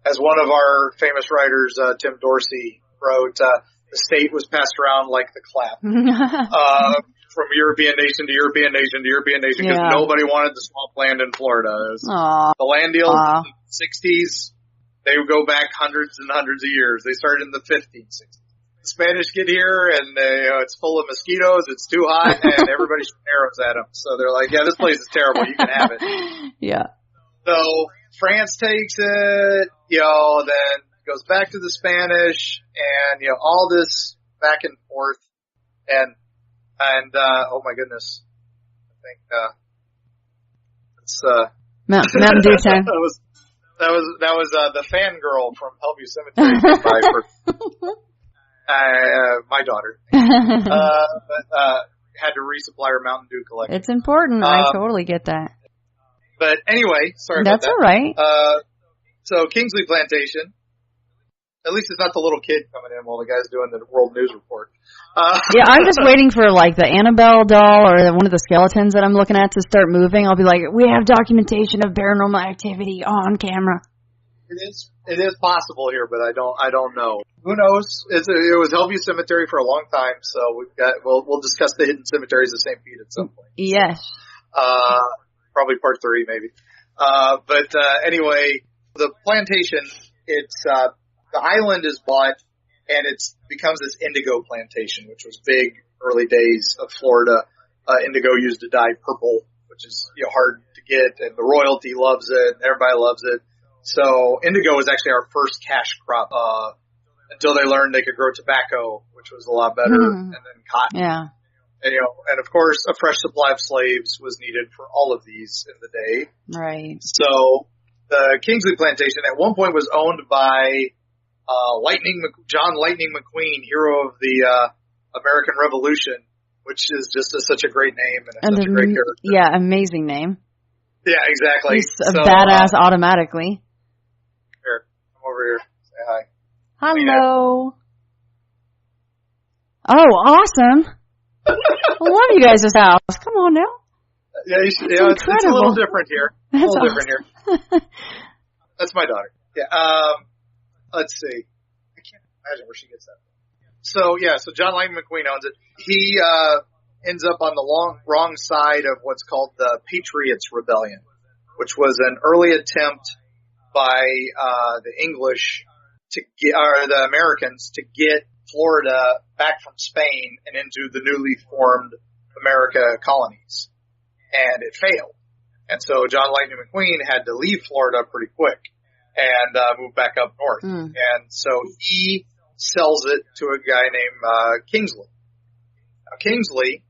as one of our famous writers, Tim Dorsey, wrote, the state was passed around like the clap, from European nation to European nation to European nation, because nobody wanted the swampland in Florida. The land deals in the 60s, they would go back hundreds and hundreds of years. They started in the 1560s. The Spanish get here, and it's full of mosquitoes, it's too hot, and everybody shoots arrows at them. So they're like, yeah, this place is terrible, you can have it. Yeah. So France takes it, then goes back to the Spanish, and, all this back and forth, and oh my goodness, I think, it's, Mountain Dew time. That was the fangirl from Hellview Cemetery. My daughter, but had to resupply her Mountain Dew collection. It's important. I totally get that. But anyway, sorry about that. That's all right. So Kingsley Plantation, At least it's not the little kid coming in while the guy's doing the World News Report. Yeah, I'm just waiting for, like, the Annabelle doll or one of the skeletons that I'm looking at to start moving. I'll be like, we have documentation of paranormal activity on camera. It is possible here, but I don't know. Who knows? It was Hellview Cemetery for a long time, so we'll discuss the hidden cemeteries of St. Pete at some point. Yes. Probably part 3, maybe. Anyway, the plantation, it's, the island is bought, and it becomes this indigo plantation, which was big early days of Florida. Indigo used to dye purple, which is hard to get, and the royalty loves it, and everybody loves it. So indigo was actually our first cash crop until they learned they could grow tobacco, which was a lot better, and then cotton. Yeah. And of course, a fresh supply of slaves was needed for all of these in the day. Right. So the Kingsley plantation at one point was owned by John Lightning McQueen, hero of the American Revolution, which is just such a great name and such a great character. Yeah, amazing name. Yeah, exactly. He's a badass automatically. Here, come over here. Say hi. Hello. Oh, awesome. I love you guys' house. Come on now. Yeah, it's a little different here. That's different here. That's my daughter. Yeah. Let's see. I can't imagine where she gets that from. So John Lightning McQueen owns it. He ends up on the wrong side of what's called the Patriots Rebellion, which was an early attempt by the English or the Americans to get Florida back from Spain and into the newly formed America colonies. And it failed. And so John Lightning McQueen had to leave Florida pretty quick and move back up north. And so he sells it to a guy named Kingsley. Now, Kingsley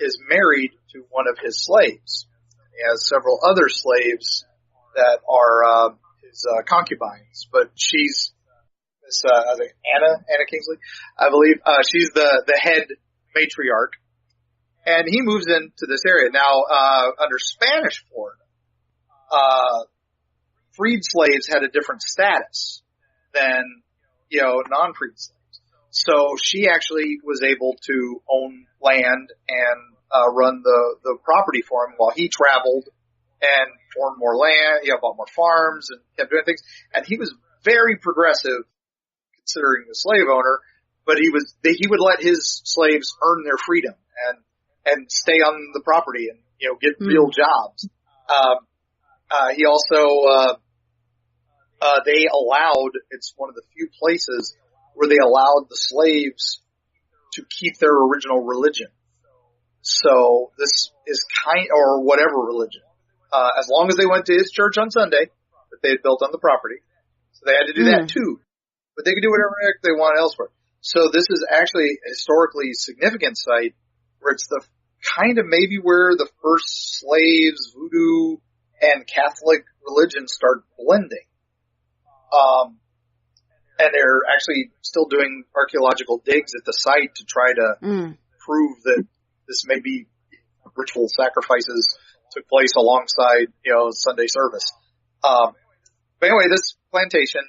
is married to one of his slaves. He has several other slaves that are his concubines, but she's I think Anna Kingsley, I believe. She's the head matriarch. And he moves into this area. Now, under Spanish Florida, freed slaves had a different status than, non-freed slaves. So she actually was able to own land and run the property for him while he traveled and formed more land, bought more farms and kept doing things. And he was very progressive considering the slave owner, but he would let his slaves earn their freedom and stay on the property and, get real jobs. He also, they allowed, it's one of the few places where they allowed the slaves to keep their original religion. So this is or whatever religion, as long as they went to his church on Sunday that they had built on the property. So they had to do that too, but they could do whatever they want elsewhere. So this is actually a historically significant site where it's the kind of maybe where the first slaves, voodoo, and Catholic religion start blending. And they're actually still doing archaeological digs at the site to try to prove that this may be ritual sacrifices took place alongside, Sunday service. But anyway, this plantation,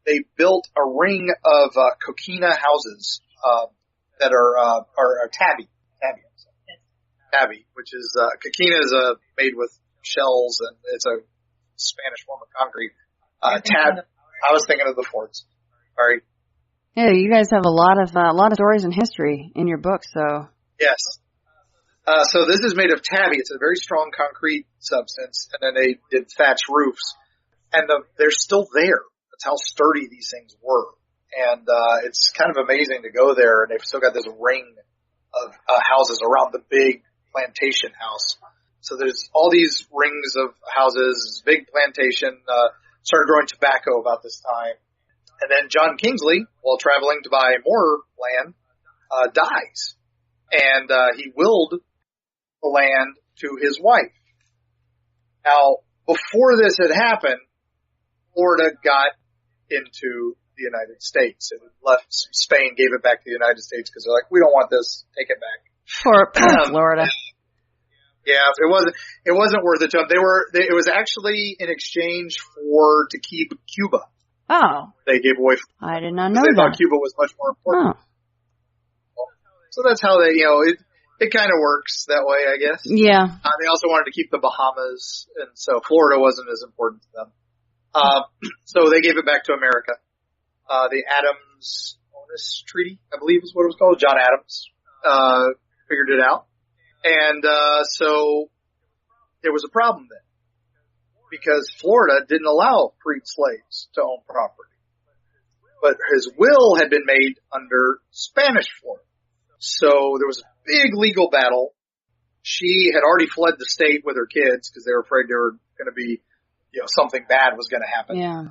they built a ring of coquina houses that are tabby, which is coquina is made with shells, and it's a Spanish form of concrete. I was thinking of the forts. Sorry. Yeah, you guys have a lot of stories and history in your book, so. Yes. So this is made of tabby. It's a very strong concrete substance, and then they did thatch roofs, and they're still there. That's how sturdy these things were. And it's kind of amazing to go there, and they've still got this ring of houses around the big plantation house. So there's all these rings of houses, big plantation, started growing tobacco about this time. And then John Kingsley, while traveling to buy more land, dies. And he willed the land to his wife. Now, before this had happened, Florida got into the United States. It left Spain, gave it back to the United States because they're like, we don't want this, take it back. For Florida. Yeah, it wasn't worth it to them. It was actually in exchange to keep Cuba. Oh. They gave away. I did not know they that. thought Cuba was much more important. Oh. So that's how they, it kind of works that way, I guess. Yeah. They also wanted to keep the Bahamas, and so Florida wasn't as important to them. So they gave it back to America. The Adams-Onis Treaty, I believe is what it was called. John Adams figured it out. And so there was a problem then, because Florida didn't allow freed slaves to own property. But his will had been made under Spanish Florida. So there was a big legal battle. She had already fled the state with her kids because they were afraid they were going to be, something bad was going to happen. Yeah.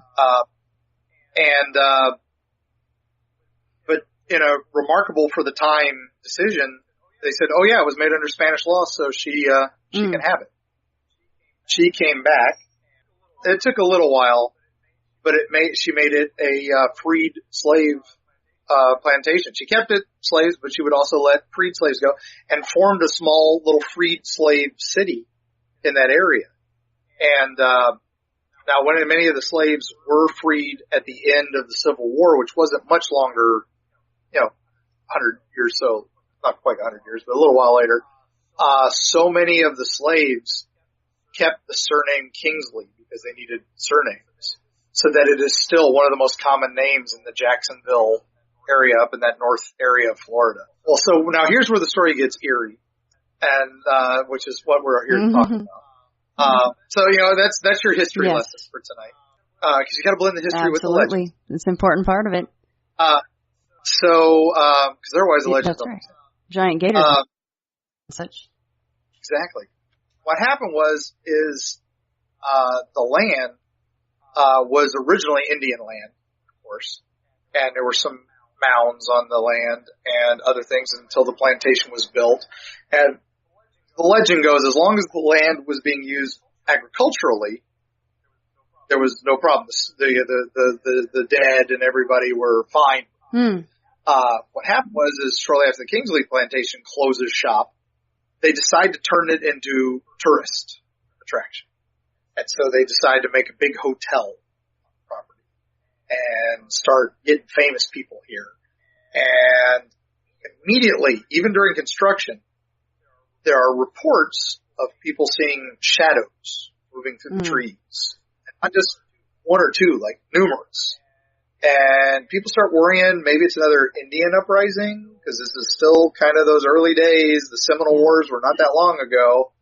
But in a remarkable for the time decision, they said, oh yeah, it was made under Spanish law, so she can have it. She came back. It took a little while, but she made it a freed slave plantation. She kept it slaves, but she would also let freed slaves go, and formed a small little freed slave city in that area. And now, when many of the slaves were freed at the end of the Civil War, which wasn't much longer, 100 years, so not quite 100 years, but a little while later, so many of the slaves kept the surname Kingsley because they needed surnames, so that it is still one of the most common names in the Jacksonville area, up in that north area of Florida. Well, so now here's where the story gets eerie, and which is what we're here to talk about. So that's your history lesson for tonight, because you got to blend the history with the legend. Absolutely, it's an important part of it. Because otherwise the legend. That's right. Giant gators, and such. Exactly. What happened is the land was originally Indian land, of course, and there were some mounds on the land and other things until the plantation was built. And the legend goes, as long as the land was being used agriculturally, there was no problem. The dead and everybody were fine. What happened is shortly after the Kingsley plantation closes shop, they decide to turn it into tourist attraction. And so they decide to make a big hotel on the property and start getting famous people here. And immediately, even during construction, there are reports of people seeing shadows moving through the trees. Not just one or two, like numerous. And people start worrying, maybe it's another Indian uprising, because this is still kind of those early days. The Seminole Wars were not that long ago.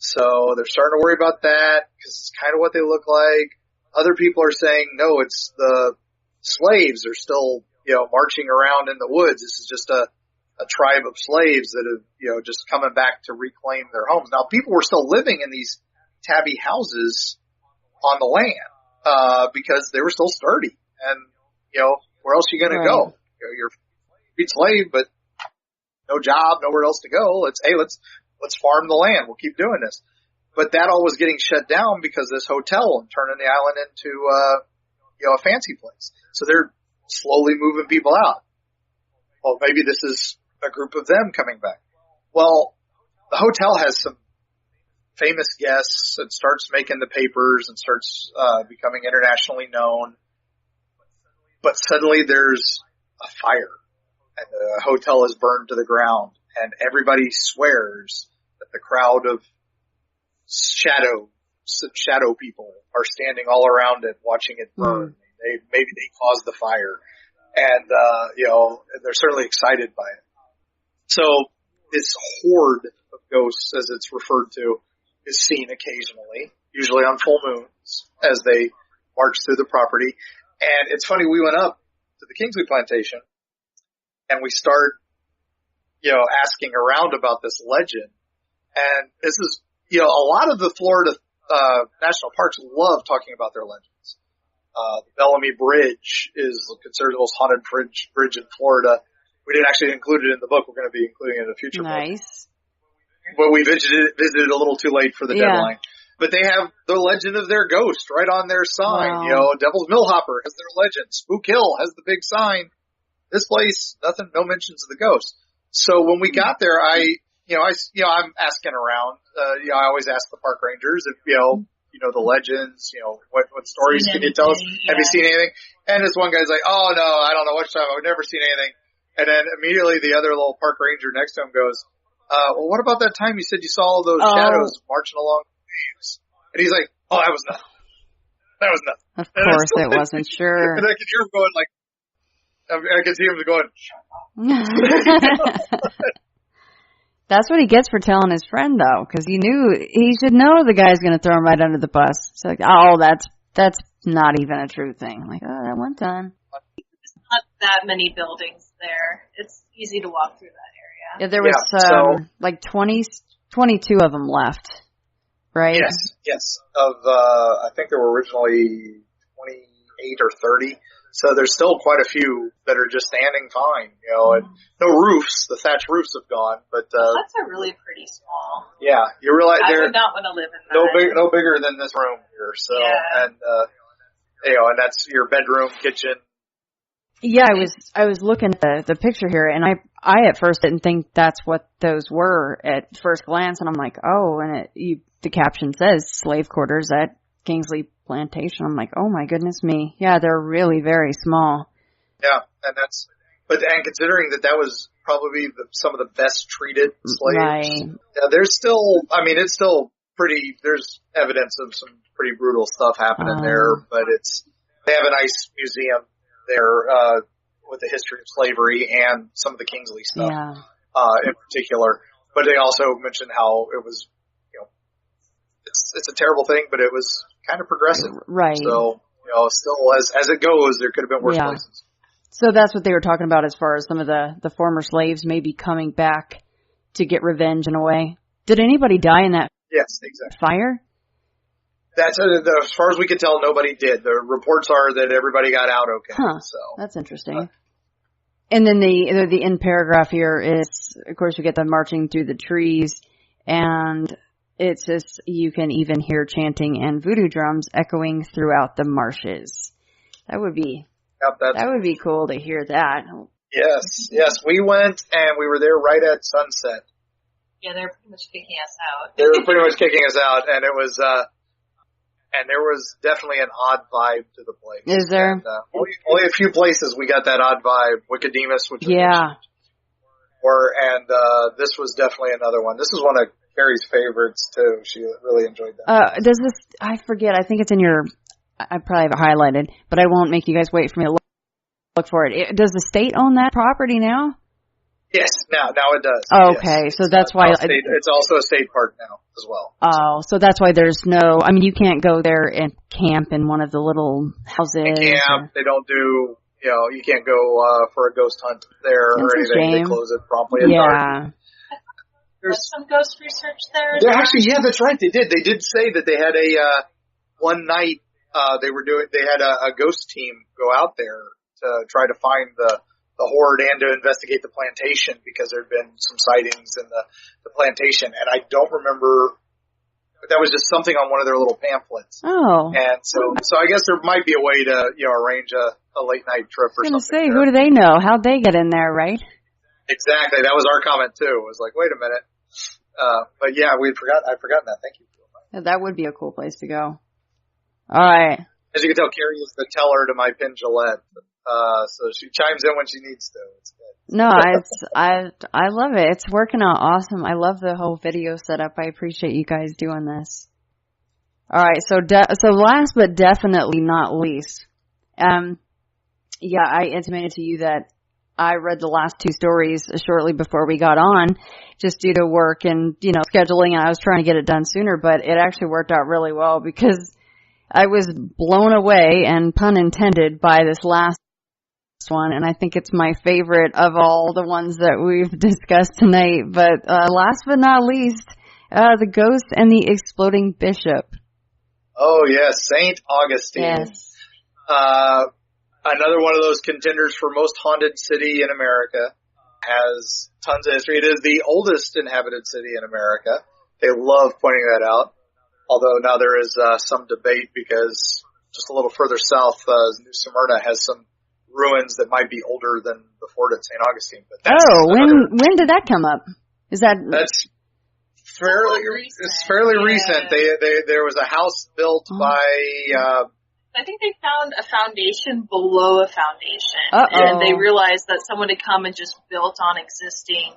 So they're starting to worry about that, because it's kind of what they look like. Other people are saying, no, it's the slaves are still, marching around in the woods. This is just a tribe of slaves that have, just coming back to reclaim their homes. Now, people were still living in these tabby houses on the land, because they were still sturdy. And, where else are you going to go? You're a freed slave, but no job, nowhere else to go. Let's farm the land. We'll keep doing this. But that all was getting shut down because this hotel and turning the island into, a fancy place. So they're slowly moving people out. Well, maybe this is a group of them coming back. Well, the hotel has some famous guests and starts making the papers and starts becoming internationally known. But suddenly there's a fire and the hotel is burned to the ground, and everybody swears that the crowd of shadow people are standing all around it watching it burn. Maybe they caused the fire, and they're certainly excited by it. So this horde of ghosts, as it's referred to, is seen occasionally, usually on full moons, as they march through the property. And it's funny, we went up to the Kingsley plantation and we start, asking around about this legend. And this is, a lot of the Florida national parks love talking about their legends. The Bellamy Bridge is considered the most haunted bridge in Florida. We didn't actually include it in the book. We're going to be including it in a future book. Nice. But we visited a little too late for the deadline. But they have the legend of their ghost right on their sign. Wow. Devil's Millhopper has their legend. Spook Hill has the big sign. This place, no mentions of the ghost. So when we got there, I'm asking around. I always ask the park rangers if, the legends, what stories can you tell us? Yeah. Have you seen anything? And this one guy's like, oh no, I don't know what time. I've never seen anything. And then immediately the other little park ranger next to him goes, well, what about that time you said you saw all those shadows marching along the waves? And he's like, oh, that was nothing. That was nothing. Of course it wasn't, sure. And I could hear him going like, I could see him going, That's what he gets for telling his friend, though, because he should know the guy's going to throw him right under the bus. It's like, oh, that's not even a true thing. Like, oh, that one time. There's not that many buildings there. It's easy to walk through that area. Yeah, there was like 22 of them left, right? Yes. I think there were originally 28 or 30. So there's still quite a few that are just standing fine, and no roofs. The thatch roofs have gone, but that's really pretty small. Yeah, you realize I would not want to live in that. No bigger than this room here. So and and that's your bedroom, kitchen. Yeah, I was looking at the picture here, and I at first didn't think that's what those were at first glance, and I'm like, oh, and the caption says slave quarters at Kingsley Plantation. I'm like, oh my goodness me. Yeah, they're really very small. Yeah, and considering that was probably some of the best treated slaves. Right. Yeah, there's still, it's still pretty, there's evidence of some pretty brutal stuff happening there, but they have a nice museum there, with the history of slavery and some of the Kingsley stuff, in particular. But they also mentioned how it was, it's a terrible thing, but it was kind of progressive. Right. So, still as it goes, there could have been worse places. So that's what they were talking about as far as some of the former slaves maybe coming back to get revenge in a way. Did anybody die in that fire? That's as far as we can tell, nobody did. The reports are that everybody got out okay. Huh. So that's interesting. And then the end paragraph here is, of course, you get them marching through the trees, and it says you can even hear chanting and voodoo drums echoing throughout the marshes. That would be cool to hear that. Yes. We went and we were there right at sunset. Yeah, they were pretty much kicking us out. They were pretty much kicking us out, and it was and there was definitely an odd vibe to the place. Is there? And, only a few places we got that odd vibe. Wickedemus, which was this was definitely another one. This is one of Kari's favorites too. She really enjoyed that. Does this? I forget. I think it's in your. I probably have it highlighted, but I won't make you guys wait for me to look for it. Does the state own that property now? Yes, now it does. Oh, okay, yes. So that's why it's also a state park now as well. Oh, so that's why there's no. I mean, you can't go there and camp in one of the little houses. They don't do. You can't go for a ghost hunt there or anything. They close it promptly at dark. There's some ghost research there. Actually, that's right. They did. They did say that they had a one night. They had a ghost team go out there to try to find the horde and to investigate the plantation because there had been some sightings in the plantation. And I don't remember, but that was just something on one of their little pamphlets. Oh. And so I guess there might be a way to, arrange a late night trip or something. I was going to say, who do they know? How'd they get in there, right? Exactly. That was our comment too. It was like, wait a minute. But yeah, I'd forgotten that. Thank you. Yeah, that would be a cool place to go. All right. As you can tell, Kari is the teller to my pin Gillette. So she chimes in when she needs to. It's good. No, I love it. It's working out awesome. I love the whole video setup. I appreciate you guys doing this. All right. So last but definitely not least, I intimated to you that I read the last two stories shortly before we got on, just due to work and, scheduling, and I was trying to get it done sooner, but it actually worked out really well because I was blown away, and pun intended, by this last one, and I think it's my favorite of all the ones that we've discussed tonight. But last but not least, the ghost and the exploding bishop. Oh, yes, St. Augustine. Yes. Another one of those contenders for most haunted city in America. Has tons of history. It is the oldest inhabited city in America. They love pointing that out. Although now there is some debate because just a little further south, New Smyrna has some ruins that might be older than the fort at St. Augustine. But when did that come up? That's fairly recent. There was a house built by. I think they found a foundation below a foundation, and they realized that someone had come and just built on existing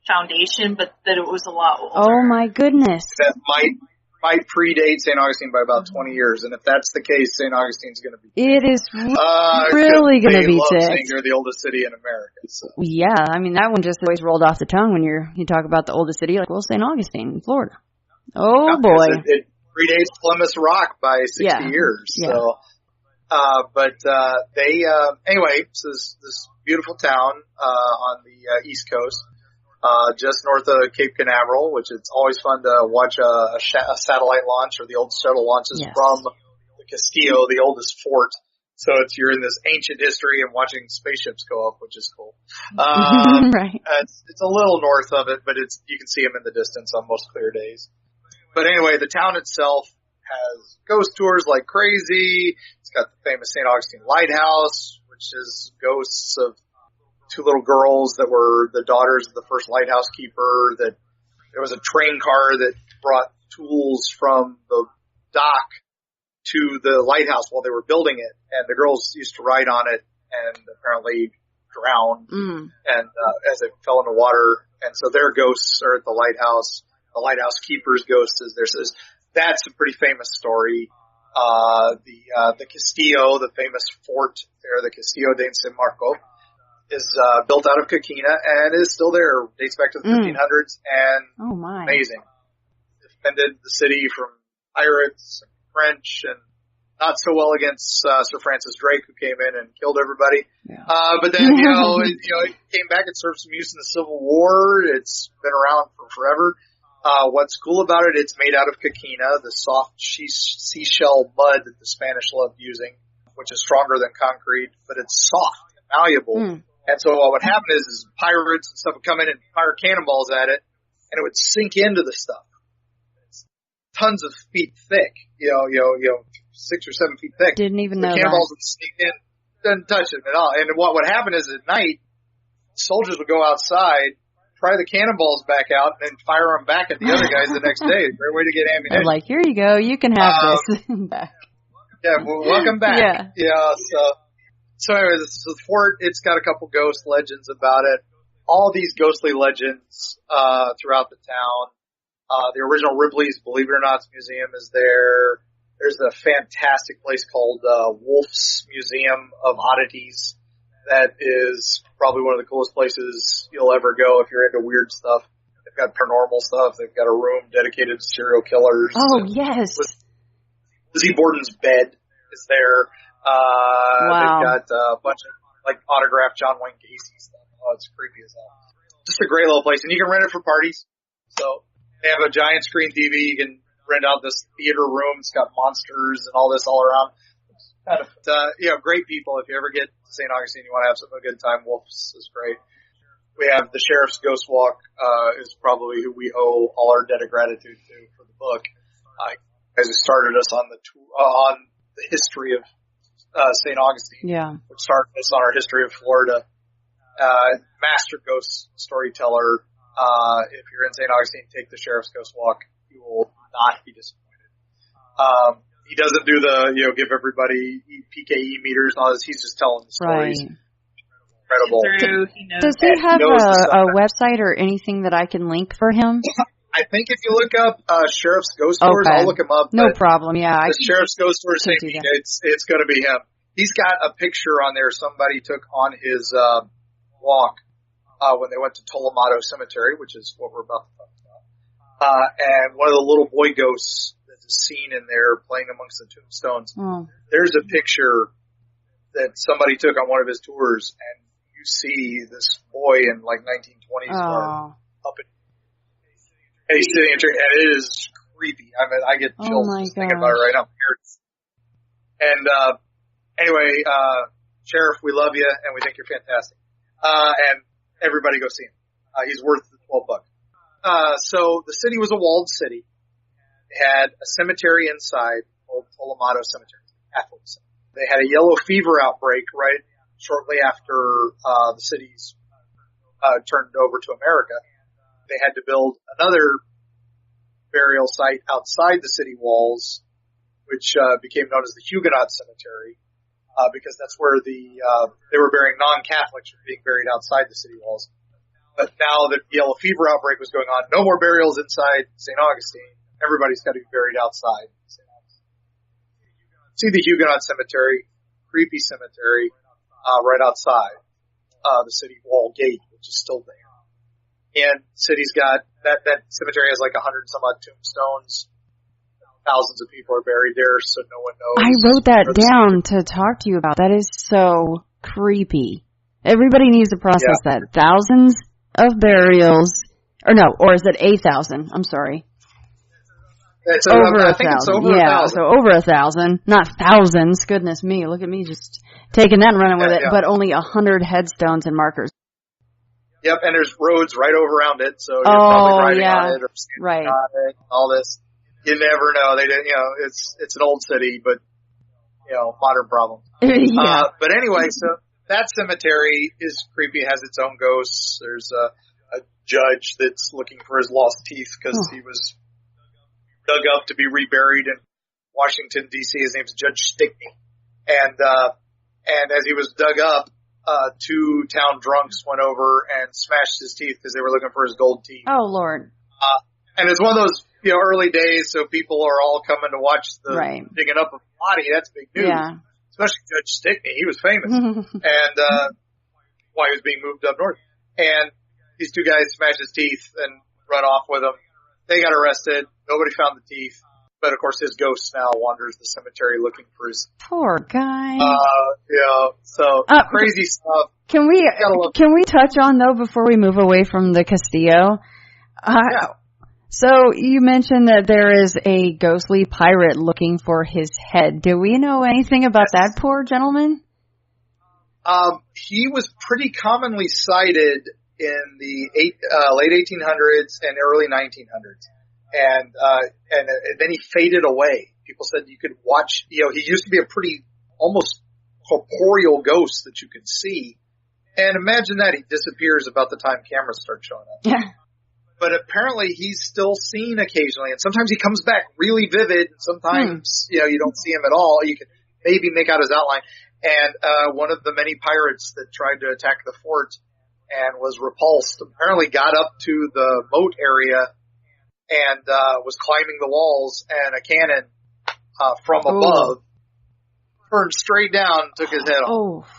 foundation, but that it was a lot older. Oh my goodness! That might predate St. Augustine by about 20 years, and if that's the case, St. Augustine's going to be. It is really going to be ticked. They're the oldest city in America. So. Yeah, I mean that one just always rolled off the tongue when you talk about the oldest city, like St. Augustine, Florida. Oh boy! It predates Plymouth Rock by 60 years. Yeah. So, anyway, so this beautiful town on the East Coast. Just north of Cape Canaveral, which it's always fun to watch a satellite launch or the old shuttle launches from the Castillo, the oldest fort. So you're in this ancient history and watching spaceships go up, which is cool. Right. It's a little north of it, but you can see them in the distance on most clear days. But anyway, the town itself has ghost tours like crazy. It's got the famous St. Augustine Lighthouse, which is ghosts of two little girls that were the daughters of the first lighthouse keeper. That there was a train car that brought tools from the dock to the lighthouse while they were building it, and the girls used to ride on it and apparently drowned and as it fell in the water. And so their ghosts are at the lighthouse. The lighthouse keeper's ghost is there. So that's a pretty famous story. The Castillo, the famous fort there, the Castillo de San Marco, is built out of coquina and is still there. Dates back to the 1500s and amazing. Defended the city from pirates and French and not so well against Sir Francis Drake, who came in and killed everybody. Yeah. But then it came back and served some use in the Civil War. It's been around for forever. What's cool about it? It's made out of coquina, the soft seashell mud that the Spanish loved using, which is stronger than concrete, but it's soft and malleable. And so what would happen is pirates and stuff would come in and fire cannonballs at it, and it would sink into the stuff. It's tons of feet thick, 6 or 7 feet thick. Didn't even know that. The cannonballs would sneak in, didn't touch it at all. And what would happen is at night, soldiers would go outside, pry the cannonballs back out, and then fire them back at the other guys the next day. Great way to get ammunition. They're like, here you go, you can have this back. Yeah, well, welcome back. Yeah. So anyway, the fort, it's got a couple ghost legends about it. All these ghostly legends throughout the town. The original Ripley's Believe It or Not Museum is there. There's a fantastic place called Wolf's Museum of Oddities. That is probably one of the coolest places you'll ever go if you're into weird stuff. They've got paranormal stuff. They've got a room dedicated to serial killers. Oh, yes. Lizzie Borden's bed is there. They've got a bunch of autographed John Wayne Gacy stuff. Oh, it's creepy as hell. Just a great little place, and you can rent it for parties. So they have a giant screen TV. You can rent out this theater room. It's got monsters and all this all around. Great people. If you ever get to St. Augustine, you want to have a good time. Wolf's is great. We have the Sheriff's Ghost Walk, is probably who we owe all our debt of gratitude to for the book. Guys who started us on on the history of St. Augustine, which started us on our history of Florida. Master ghost storyteller. If you're in St. Augustine, take the Sheriff's Ghost Walk. You will not be disappointed. He doesn't do give everybody PKE meters and all this. He's just telling the stories. Right. Incredible. Does he have a website or anything that I can link for him? I think if you look up Sheriff's Ghost Tours, I'll look him up. No problem. Yeah, the Sheriff's Ghost Tours, it's going to be him. He's got a picture on there somebody took on his walk when they went to Tolomato Cemetery, which is what we're about to talk about. And one of the little boy ghosts that's seen in there playing amongst the tombstones. There's a picture that somebody took on one of his tours, and you see this boy in 1920s up in. And he's sitting in a tree, and it is creepy. I mean, I get chills just thinking about it right now. And anyway, Sheriff, we love you, and we think you're fantastic. And everybody go see him. He's worth the $12. So the city was a walled city. It had a cemetery inside called Tolomato Cemetery, Catholic cemetery. They had a yellow fever outbreak right shortly after the city's turned over to America. They had to build another burial site outside the city walls, which became known as the Huguenot Cemetery, because that's where they were burying non-Catholics were being buried outside the city walls. But now that the yellow fever outbreak was going on, no more burials inside St. Augustine. Everybody's got to be buried outside. See the Huguenot Cemetery, creepy cemetery, right outside the city wall gate, which is still there. And city's got that cemetery has like 100 some odd tombstones. Thousands of people are buried there, so no one knows. I wrote that down to talk to you about. That is so creepy. Everybody needs to process that. Thousands of burials, or is it 8,000? I'm sorry. It's over I 1,000. think it's over 1,000. So over 1,000, not thousands. Goodness me, look at me just taking that and running with it. Yeah. But only 100 headstones and markers. Yep, and there's roads right around it, so you're probably driving on it or right. on it, all this. You never know. They didn't, it's an old city, but modern problem. But anyway, so that cemetery is creepy. It has its own ghosts. There's a judge that's looking for his lost teeth because he was dug up to be reburied in Washington D.C. His name's Judge Stickney, and as he was dug up, 2 town drunks went over and smashed his teeth because they were looking for his gold teeth. Oh Lord! And it's one of those early days, so people are all coming to watch the digging up of the body. That's big news. Yeah. Especially Judge Stickney. He was famous. And why he was being moved up north. And these 2 guys smashed his teeth and run off with him. They got arrested. Nobody found the teeth. But of course his ghost now wanders the cemetery looking for his... Poor guy. So crazy stuff. Can we touch on, though, before we move away from the Castillo? So you mentioned that there is a ghostly pirate looking for his head. Do we know anything about that poor gentleman? He was pretty commonly sighted in the late 1800s and early 1900s, and then he faded away. People said you could watch. He used to be a pretty almost corporeal ghost that you could see, and imagine that he disappears about the time cameras start showing up. Yeah. But apparently he's still seen occasionally, and sometimes he comes back really vivid, and sometimes, you don't see him at all. You can maybe make out his outline. And one of the many pirates that tried to attack the fort and was repulsed apparently got up to the moat area and was climbing the walls, and a cannon from above turned straight down, took his head off.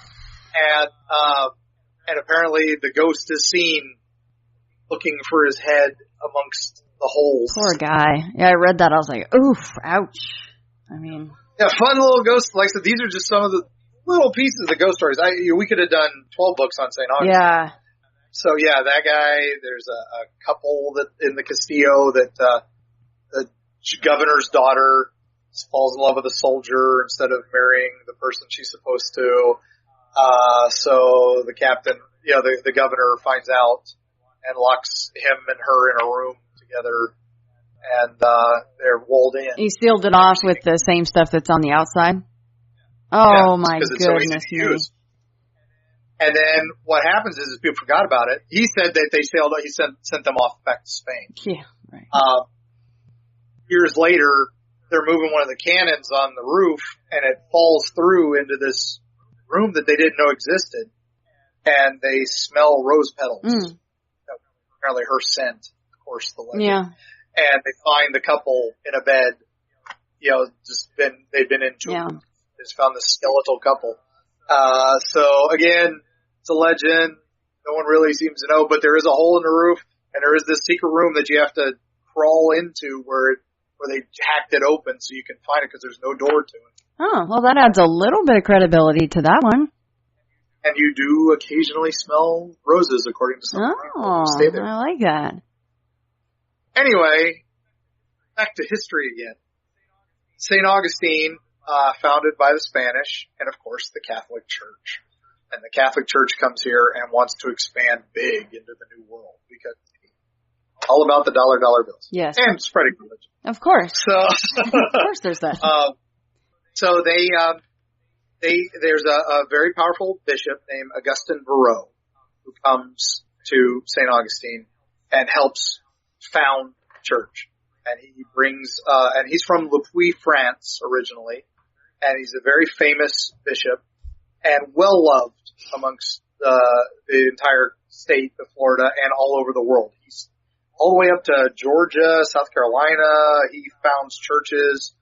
And apparently the ghost is seen looking for his head amongst the holes. Poor guy. Yeah, I read that. I was like, oof, ouch. I mean... Yeah, fun little ghost. Like I said, these are just some of the little pieces of ghost stories. We could have done 12 books on St. Augustine. Yeah. So, that guy, there's a couple that in the Castillo that the governor's daughter falls in love with a soldier instead of marrying the person she's supposed to. So the captain, the governor finds out and locks him and her in a room together, and they're walled in. He sealed it off with the same stuff that's on the outside? Oh, my goodness me. And then what happens is people forgot about it. He said that he sent them off back to Spain. Yeah, right. Years later, they're moving one of the cannons on the roof, and it falls through into this room that they didn't know existed, and they smell rose petals. Apparently her scent, of course, the legend. Yeah. And they find the couple in a bed, they've been entombed. Yeah. They just found this skeletal couple. So again, it's a legend. No one really seems to know, but there is a hole in the roof, and there is this secret room that you have to crawl into where they hacked it open so you can find it because there's no door to it. Oh, well, that adds a little bit of credibility to that one. And you do occasionally smell roses, according to some people who stay there. I like that. Anyway, back to history again. St. Augustine, founded by the Spanish, and of course the Catholic Church. And the Catholic Church comes here and wants to expand big into the New World because it's all about the dollar bills. Yes. And spreading religion. Of course. So, of course there's that. So there's a very powerful bishop named Augustin Barreau who comes to St. Augustine and helps found the church. and he brings, and he's from Le Puy, France originally, and he's a very famous bishop and well loved amongst the entire state of Florida and all over the world. He's all the way up to Georgia, South Carolina. He founds churches,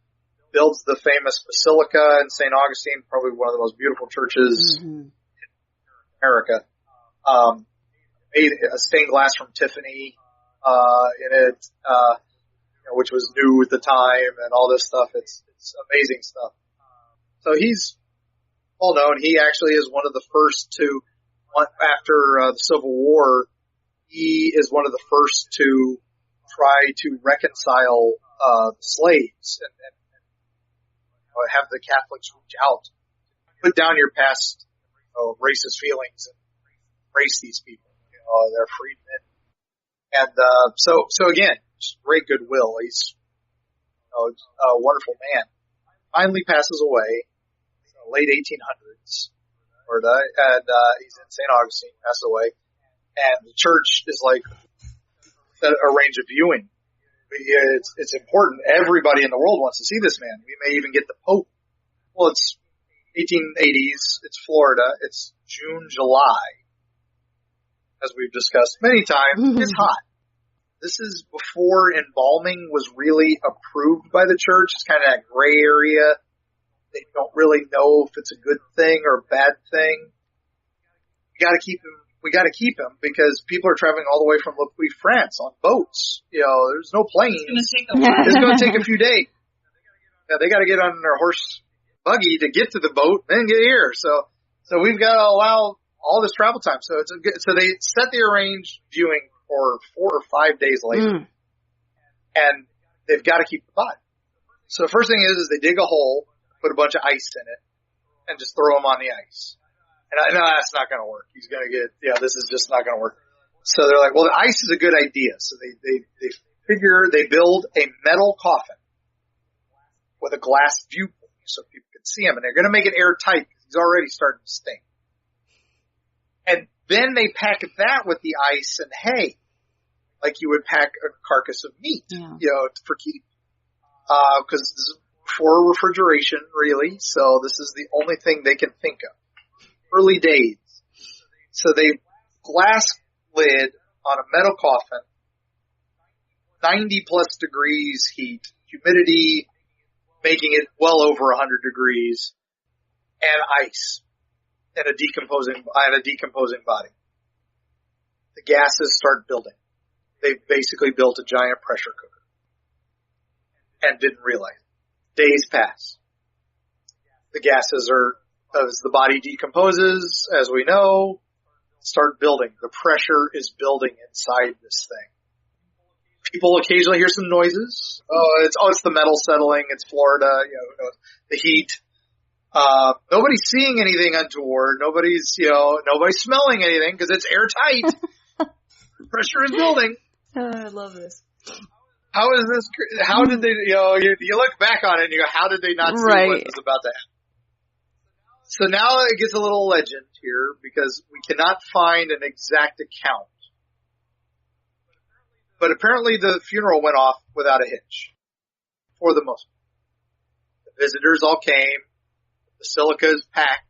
builds the famous Basilica in St. Augustine, probably one of the most beautiful churches in America. Made a stained glass from Tiffany in it, which was new at the time, and all this stuff. It's amazing stuff. So he's well known. He actually is one of the first to, after the Civil War, he is one of the first to try to reconcile slaves and have the Catholics reach out, put down your past racist feelings and embrace these people. They're freedmen. And so again, just great goodwill. He's a wonderful man. Finally passes away in the late 1800s, Florida, and he's in St. Augustine, passes away. And the church is like a range of viewing. It's important. Everybody in the world wants to see this man. We may even get the Pope. Well, it's 1880s. It's Florida. It's June, July, as we've discussed many times. It's hot. This is before embalming was really approved by the church. It's kind of that gray area. They don't really know if it's a good thing or a bad thing. We got to keep him because people are traveling all the way from Le Puy, France on boats. There's no planes. It's going to take a few days. Yeah, they got to get on their horse buggy to get to the boat and get here. So we've got to allow all this travel time. So so they set the arranged viewing for 4 or 5 days later. And they've got to keep the body. So the first thing is they dig a hole, put a bunch of ice in it, and just throw him on the ice. And I know that's not going to work. He's going to this is just not going to work. So they're like, well, the ice is a good idea. So they build a metal coffin with a glass viewport so people can see him. And they're going to make it airtight because he's already starting to stink. And then they pack that with the ice and hay, like you would pack a carcass of meat, for keep. Because this is before refrigeration, really. So this is the only thing they can think of. Early days. So they glass lid on a metal coffin, 90 plus degrees heat, humidity making it well over 100 degrees, and ice and a decomposing body. The gases start building. They basically built a giant pressure cooker and didn't realize. Days pass. The gases as the body decomposes, as we know, start building. The pressure is building inside this thing. People occasionally hear some noises. It's the metal settling. It's Florida. The heat. Nobody's seeing anything untoward. Nobody's smelling anything because it's airtight. Pressure is building. I love this. How did they, you look back on it and you go, how did they not see what was about to happen? So now it gets a little legend here because we cannot find an exact account. But apparently the funeral went off without a hitch. For the most part. The visitors all came. The basilica is packed.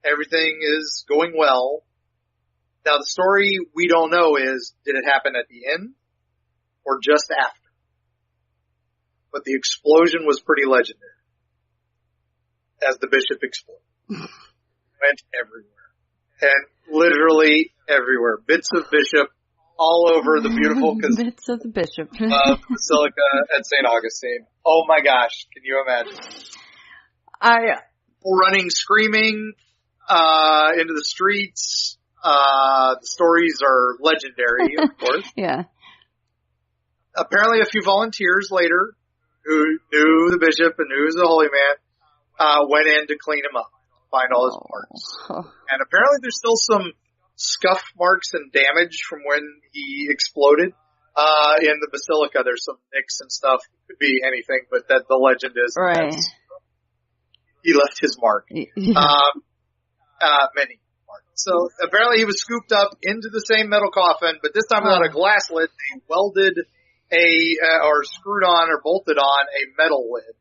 Everything is going well. Now the story we don't know is, did it happen at the end or just after? But the explosion was pretty legendary. As the bishop exploded. Went everywhere. And literally everywhere. Bits of bishop all over the beautiful bits of the bishop. Basilica at St. Augustine. Oh my gosh, can you imagine? People running, screaming into the streets. The stories are legendary, of course. Yeah. Apparently a few volunteers later who knew the bishop and knew he was a holy man went in to clean him up, find all his parts. And apparently there's still some scuff marks and damage from when he exploded. In the basilica, there's some nicks and stuff. Could be anything, but that the legend is he left his mark. Many marks. So apparently he was scooped up into the same metal coffin, but this time without a glass lid. They welded or screwed on or bolted on a metal lid.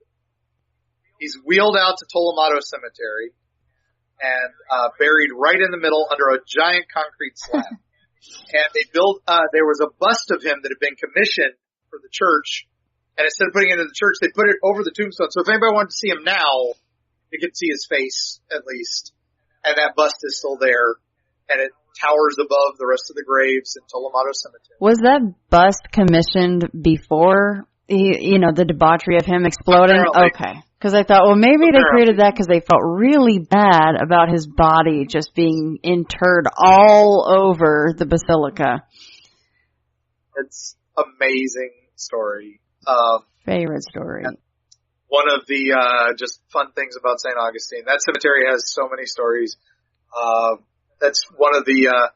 He's wheeled out to Tolomato Cemetery and buried right in the middle under a giant concrete slab. And they built, there was a bust of him that had been commissioned for the church. And instead of putting it in the church, they put it over the tombstone. So if anybody wanted to see him now, you could see his face at least. And that bust is still there. And it towers above the rest of the graves in Tolomato Cemetery. Was that bust commissioned before, the debauchery of him exploding? Apparently. Okay. Because I thought, well, maybe they created that because they felt really bad about his body just being interred all over the basilica. It's amazing story. Favorite story. One of the just fun things about St. Augustine. That cemetery has so many stories. That's one of the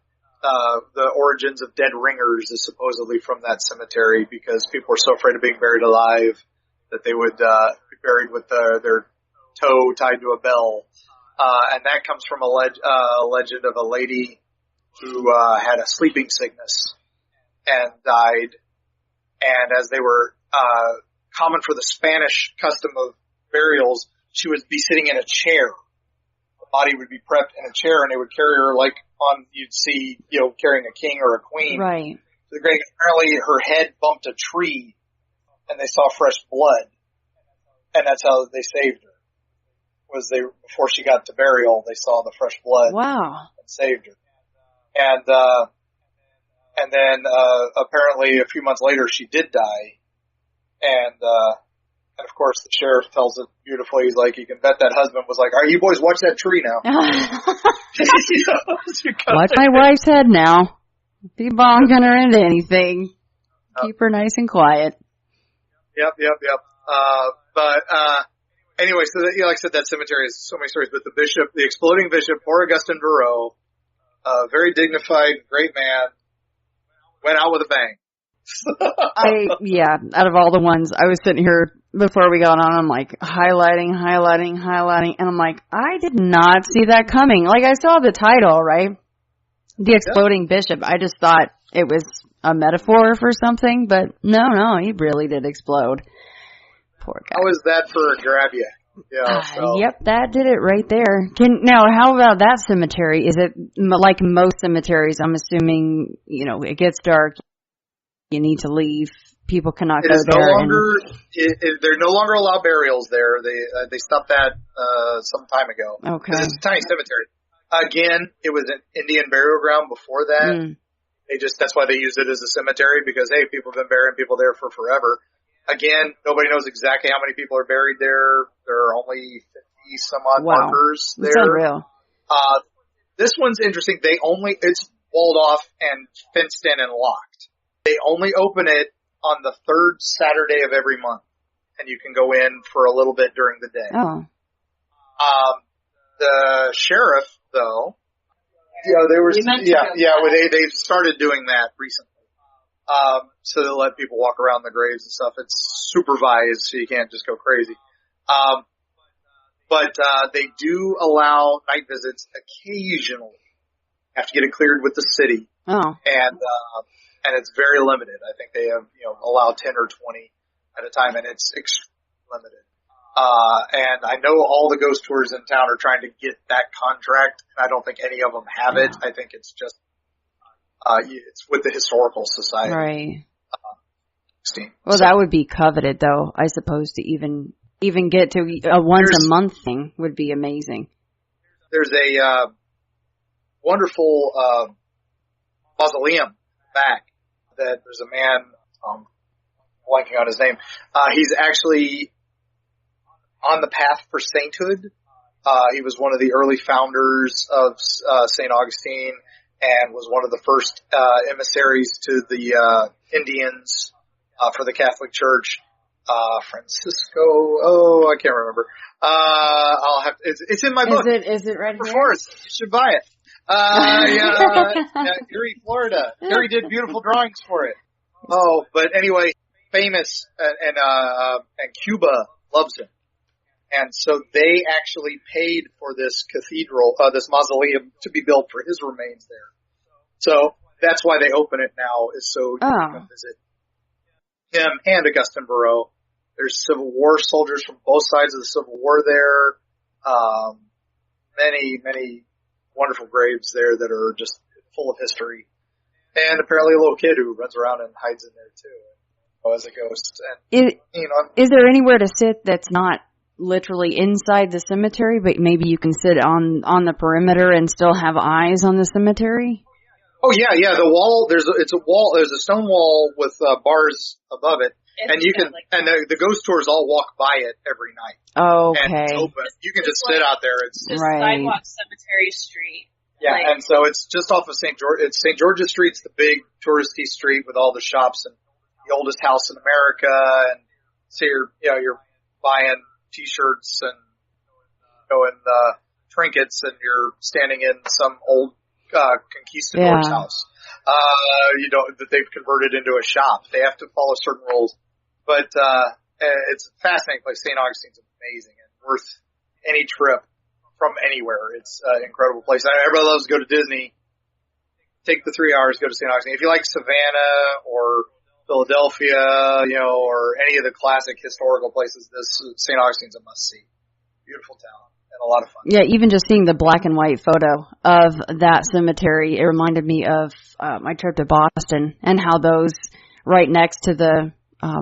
origins of dead ringers is supposedly from that cemetery because people were so afraid of being buried alive that they would be buried with their toe tied to a bell. And that comes from a legend of a lady who had a sleeping sickness and died. And as they were common for the Spanish custom of burials, she would be sitting in a chair. The body would be prepped in a chair, and they would carry her like on, you'd see, carrying a king or a queen. Right. The grave, apparently her head bumped a tree, and they saw fresh blood, and that's how they saved her. Before she got to burial, they saw the fresh blood. Wow. And saved her. And then apparently a few months later she did die. And of course the sheriff tells it beautifully. He's like, you can bet that husband was like, all right, you boys watch that tree now. Watch my wife's head now. Be bonking her into anything. Keep her nice and quiet. Yep. But anyway, so that, like I said, that cemetery has so many stories, but the exploding bishop, poor Augustin Verreau, very dignified, great man, went out with a bang. Out of all the ones, I was sitting here before we got on, I'm like highlighting, and I'm like, I did not see that coming. Like I saw the title, right? The exploding bishop. I just thought it was a metaphor for something, but no, he really did explode. Poor guy. How was that for a grab you? Yeah. Yep, that did it right there. Now, how about that cemetery? Is it like most cemeteries? I'm assuming, it gets dark. You need to leave. People cannot go there. They're no longer allowed burials there. They stopped that some time ago. Okay. It's a tiny cemetery. Again, it was an Indian burial ground before that. That's why they used it as a cemetery because, hey, people have been burying people there for forever. Again, nobody knows exactly how many people are buried there. There are only 50 some odd markers there. That's unreal. This one's interesting. It's walled off and fenced in and locked. They only open it on the third Saturday of every month, and you can go in for a little bit during the day. Oh. The sheriff, though, they've started doing that recently. So they'll let people walk around the graves and stuff. It's supervised, so you can't just go crazy. But they do allow night visits occasionally. You have to get it cleared with the city. Oh. And it's very limited. I think they have, allow 10 or 20 at a time, and it's extremely limited. And I know all the ghost tours in town are trying to get that contract, and I don't think any of them have it. I think it's just, it's with the Historical Society. Right. Well, that would be coveted, though, I suppose, to even get to a once-a-month thing would be amazing. There's a wonderful mausoleum back that there's a man, blanking on his name. He's actually on the path for sainthood. He was one of the early founders of St. Augustine and was one of the first emissaries to the Indians for the Catholic Church. Francisco, I can't remember. It's in my book. Is it right here? Of course, you should buy it. Eerie, Florida. Kari did beautiful drawings for it. Oh, but anyway, famous, and Cuba loves him. And so they actually paid for this cathedral, this mausoleum to be built for his remains there. So that's why they open it now, is so you can visit. him and Augustine Burrow. There's Civil War soldiers from both sides of the Civil War there. Many wonderful graves there that are just full of history. And apparently a little kid who runs around and hides in there too as a ghost. And, is there anywhere to sit that's not literally inside the cemetery, but maybe you can sit on the perimeter and still have eyes on the cemetery? Oh yeah. The wall, there's a stone wall with bars above it. And you can, the ghost tours all walk by it every night. Oh, okay. And it's open. You can just sit out there. It's just sidewalk Cemetery Street. Yeah, and so it's just off of St. George. It's St. George's Street's the big touristy street with all the shops and the oldest house in America. And so you're buying T-shirts and trinkets, and you're standing in some old conquistador's house. That they've converted into a shop. They have to follow certain rules. But it's a fascinating place. St. Augustine's amazing and worth any trip from anywhere. It's an incredible place. Everybody loves to go to Disney. Take the 3 hours, go to St. Augustine. If you like Savannah or Philadelphia, or any of the classic historical places, this St. Augustine's a must-see. Beautiful town and a lot of fun. Yeah, even just seeing the black and white photo of that cemetery, it reminded me of my trip to Boston and how those right next to the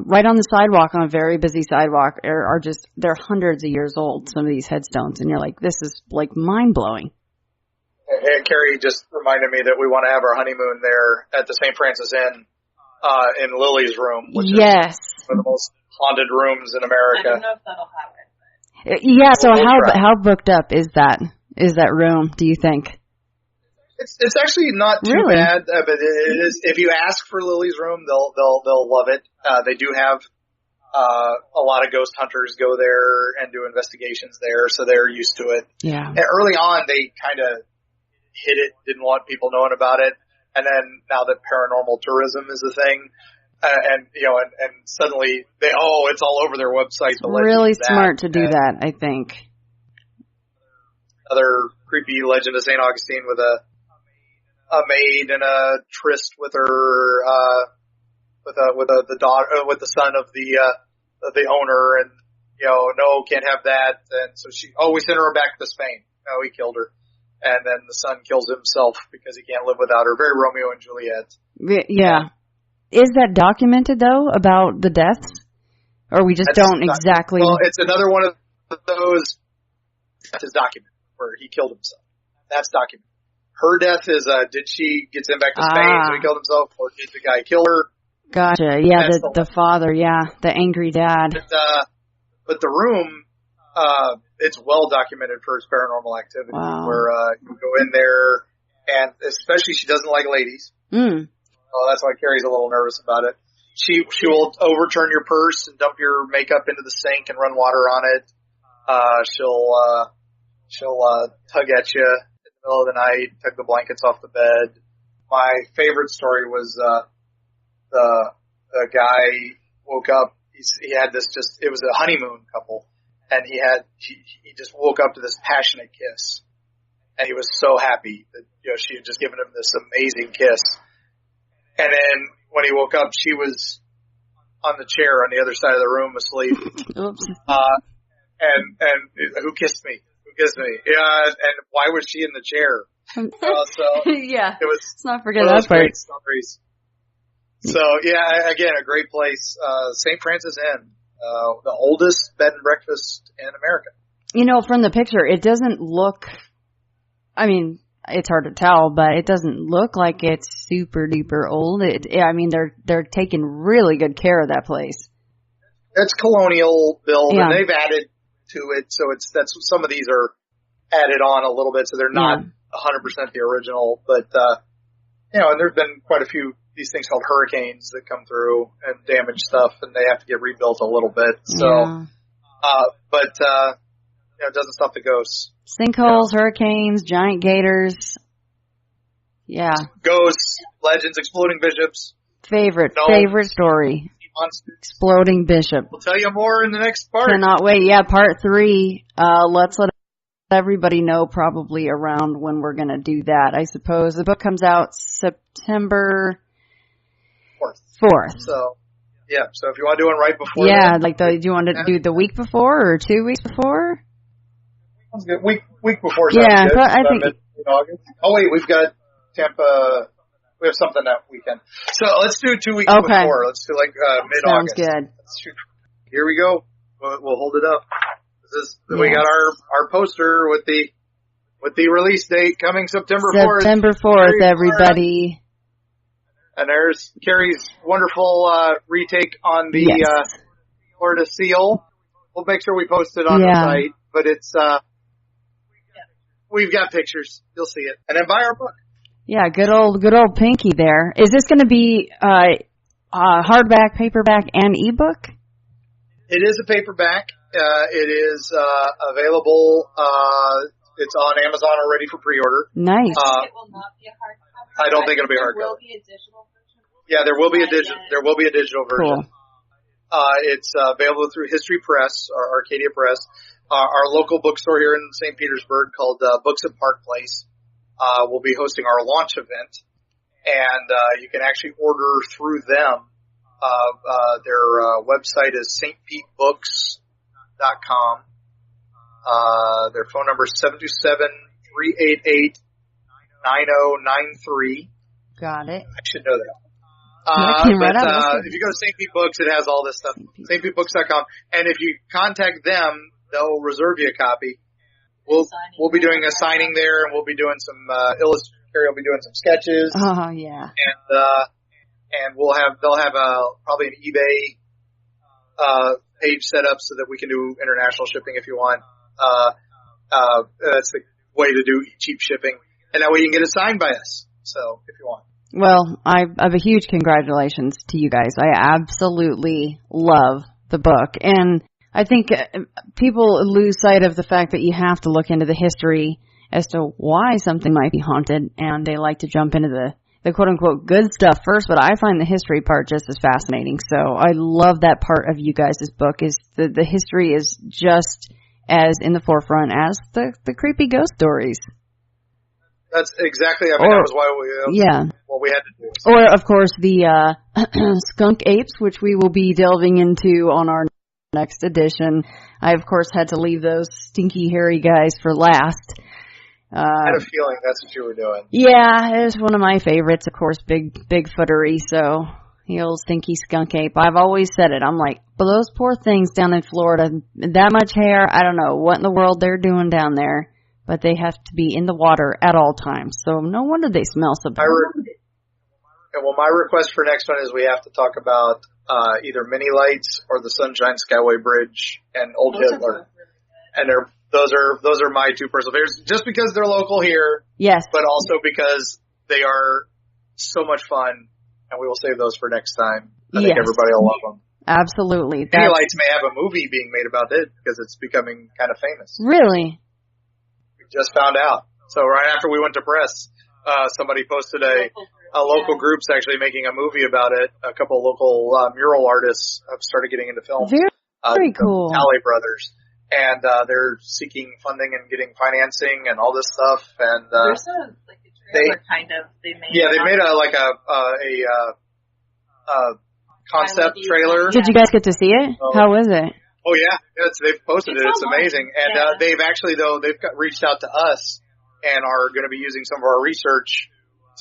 right on the sidewalk, on a very busy sidewalk, they're hundreds of years old, some of these headstones, and you're like, this is like mind-blowing. And Kari just reminded me that we want to have our honeymoon there at the St. Francis Inn in Lily's room, which is one of the most haunted rooms in America. I don't know if that'll happen. Yeah, so how booked up is that room, do you think? It's actually not too bad, but it is. If you ask for Lily's room, they'll love it. They do have a lot of ghost hunters go there and do investigations there, so they're used to it. Yeah. And early on, they kind of hid it, didn't want people knowing about it, and then now that paranormal tourism is a thing, and suddenly it's all over their website. It's really smart to do that, I think. Other creepy legend of St. Augustine with a maid and a tryst with her with the son of the owner, and no, can't have that, and so we sent her back to Spain. No, he killed her, and then the son kills himself because he can't live without her. Very Romeo and Juliet. Yeah. Is that documented though about the deaths, or we just don't exactly? Well, it's another one of those. That's his document where he killed himself. That's documented. Her death is, did she get sent back to Spain, so he killed himself, or did the guy kill her? Gotcha. Yeah, the father, the angry dad. But the room, it's well documented for its paranormal activity, where you go in there, and especially she doesn't like ladies. Oh, that's why Kari's a little nervous about it. She will overturn your purse and dump your makeup into the sink and run water on it. She'll tug at you in the middle of the night, tug the blankets off the bed. My favorite story was the guy woke up. He had this it was a honeymoon couple, and he just woke up to this passionate kiss, and he was so happy that she had just given him this amazing kiss. And then when he woke up, she was on the chair on the other side of the room asleep. Oops. And who kissed me? Who kissed me? Yeah, and why was she in the chair? Yeah. Let's not forget that part. Great stories. So yeah, again, a great place. St. Francis Inn, the oldest bed and breakfast in America. From the picture, it doesn't look. I mean, it's hard to tell, but it doesn't look like it's super duper old. They're taking really good care of that place. It's colonial build, and they've added to it, so that's some of these are added on a little bit, so they're not 100% the original. But and there's been quite a few these things called hurricanes that come through and damage stuff, and they have to get rebuilt a little bit. So, it doesn't stop the ghosts. Sinkholes, hurricanes, giant gators. Yeah. Ghosts, legends, exploding bishops. Favorite story. Monsters. Exploding bishop. We'll tell you more in the next part. Cannot wait. Yeah, part 3. Let's let everybody know probably around when we're going to do that. I suppose the book comes out September 4th. So, Yeah, so if you want to do it right before do you want to do the week before or 2 weeks before? Sounds good. Week before sounds good. I think mid-August. Oh, wait, we've got Tampa. We have something that weekend. So let's do 2 weeks before. Let's do mid-August. Sounds good. Let's shoot. Here we go. We'll hold it up. We got our poster with the release date coming September 4th. September 4th, everybody. And there's Kari's wonderful retake on the Florida seal. We'll make sure we post it on the site. But it's we've got pictures. You'll see it. And then buy our book. Yeah, good old Pinky there. Is this going to be hardback, paperback, and ebook? It is a paperback. It is available. It's on Amazon already for pre-order. Nice. It will not be a hardcover. I don't think it'll be a hardcover. There will be a digital version. Yeah, there will be a digital. There will be a digital version. Cool. It's available through History Press or Arcadia Press. Our local bookstore here in St. Petersburg called Books at Park Place will be hosting our launch event, and you can actually order through them. Their website is stpetebooks.com. Their phone number is 727-388-9093. Got it. I should know that. If you go to St. Pete Books, it has all this stuff. stpetebooks.com. And if you contact them, they'll reserve you a copy. We'll be doing a signing there, and we'll be doing some Kari will be doing some sketches. Oh yeah. And they'll have probably an eBay page set up so that we can do international shipping if you want. That's the way to do cheap shipping, and that way you can get it signed by us. So if you want. Well, I have a huge congratulations to you guys. I absolutely love the book, and I think people lose sight of the fact that you have to look into the history as to why something might be haunted, and they like to jump into the quote-unquote good stuff first, but I find the history part just as fascinating. So I love that part of you guys' book is the history is just as in the forefront as the creepy ghost stories. That's exactly, that was why what we had to do. So. Or, of course, the skunk apes, which we will be delving into on our next edition. I, of course, had to leave those stinky, hairy guys for last. I had a feeling that's what you were doing. Yeah, it was one of my favorites, of course, Bigfootery, so the old stinky skunk ape. I've always said it. I'm like, but those poor things down in Florida, that much hair, I don't know what in the world they're doing down there, but they have to be in the water at all times, so no wonder they smell so bad. My request for next one is we have to talk about either Mini Lights or the Sunshine Skyway Bridge and Old Hitler. And those are my two personal favorites, just because they're local here. Yes. But also because they are so much fun, and we will save those for next time. I think everybody will love them. Absolutely. Mini Lights may have a movie being made about it because it's becoming kind of famous. Really? We just found out. So right after we went to press, somebody posted a local group's actually making a movie about it. A couple of local mural artists have started getting into film. Very cool. Talley Brothers. And they're seeking funding and getting financing and all this stuff. And there's a trailer they made. Yeah, they made a concept trailer. Did you guys get to see it? How was it? Oh yeah, they've posted it. It's amazing. And they've actually reached out to us and are going to be using some of our research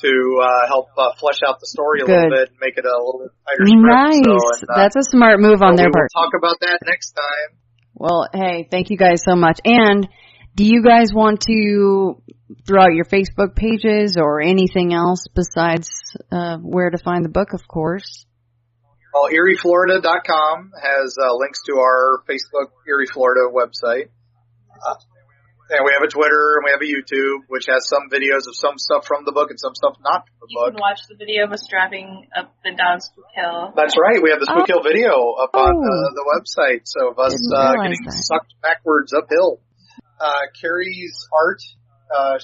to help flesh out the story a little bit and make it a little bit tighter script. Nice. So, that's a smart move on their part. We'll talk about that next time. Well, hey, thank you guys so much. And do you guys want to throw out your Facebook pages or anything else besides where to find the book, of course? Well, EerieFlorida.com has links to our Facebook Eerie Florida website. And we have a Twitter and we have a YouTube, which has some videos of some stuff from the book and some stuff not from the book. You can watch the video of us driving up and down Spook Hill. That's right. We have the Spook Hill video up on the website. So of us getting sucked backwards uphill. Kari's art,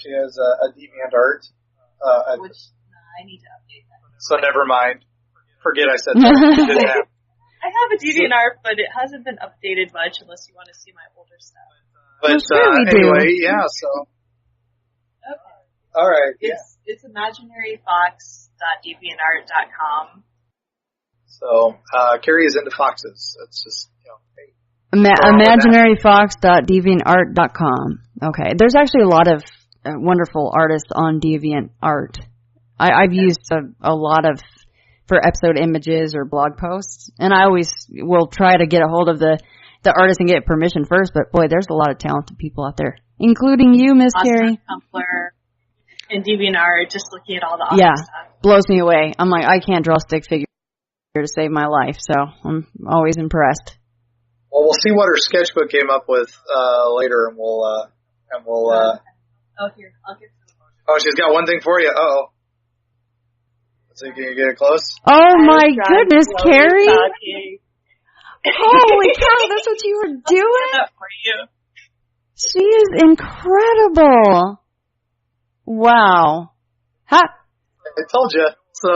she has a deviant art. Which I need to update that. So never mind. Forget I said that. I have a DeviantArt, but it hasn't been updated much unless you want to see my older stuff. But anyway, yeah, so. Okay. All right. It's imaginaryfox.deviantart.com. So, Kari is into foxes. That's just, hey. Imaginaryfox.deviantart.com. Okay. There's actually a lot of wonderful artists on DeviantArt. I've used a lot of for episode images or blog posts, and I always will try to get a hold of the artist and get permission first, but boy, there's a lot of talented people out there, including you, Miss Kari. Tumblr and DeviantArt, just looking at all the awesome stuff. Blows me away. I'm like, I can't draw stick figure to save my life, so I'm always impressed. Well, we'll see what her sketchbook came up with later, and we'll Oh, here, I'll get some. Oh, she's got one thing for you. Uh-oh. So can you get it close? Oh my goodness, Kari! Holy cow, that's what you were doing? For you. She is incredible. Wow. I told you. So,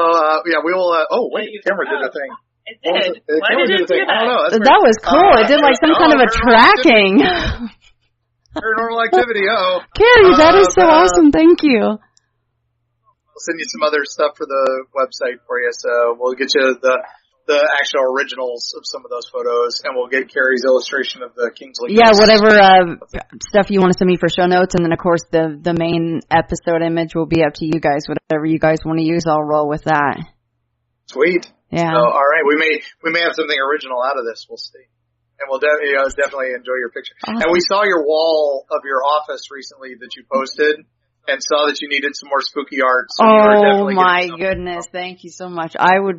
we will, oh, wait, the camera did a thing. It did. Why did it do that? I don't know. That was cool. It did like some kind of a tracking. Paranormal activity, Kari, that is so awesome. Thank you. We'll send you some other stuff for the website for you. So we'll get you the actual originals of some of those photos, and we'll get Kari's illustration of the Kingsley. Yeah, whatever stuff you want to send me for show notes, and then of course the main episode image will be up to you guys. Whatever you guys want to use, I'll roll with that. Sweet. Yeah. So, all right, we may have something original out of this. We'll see. And we'll definitely enjoy your picture. Awesome. And we saw your wall of your office recently that you posted, and saw that you needed some more spooky art. So oh my goodness! Thank you so much. I'll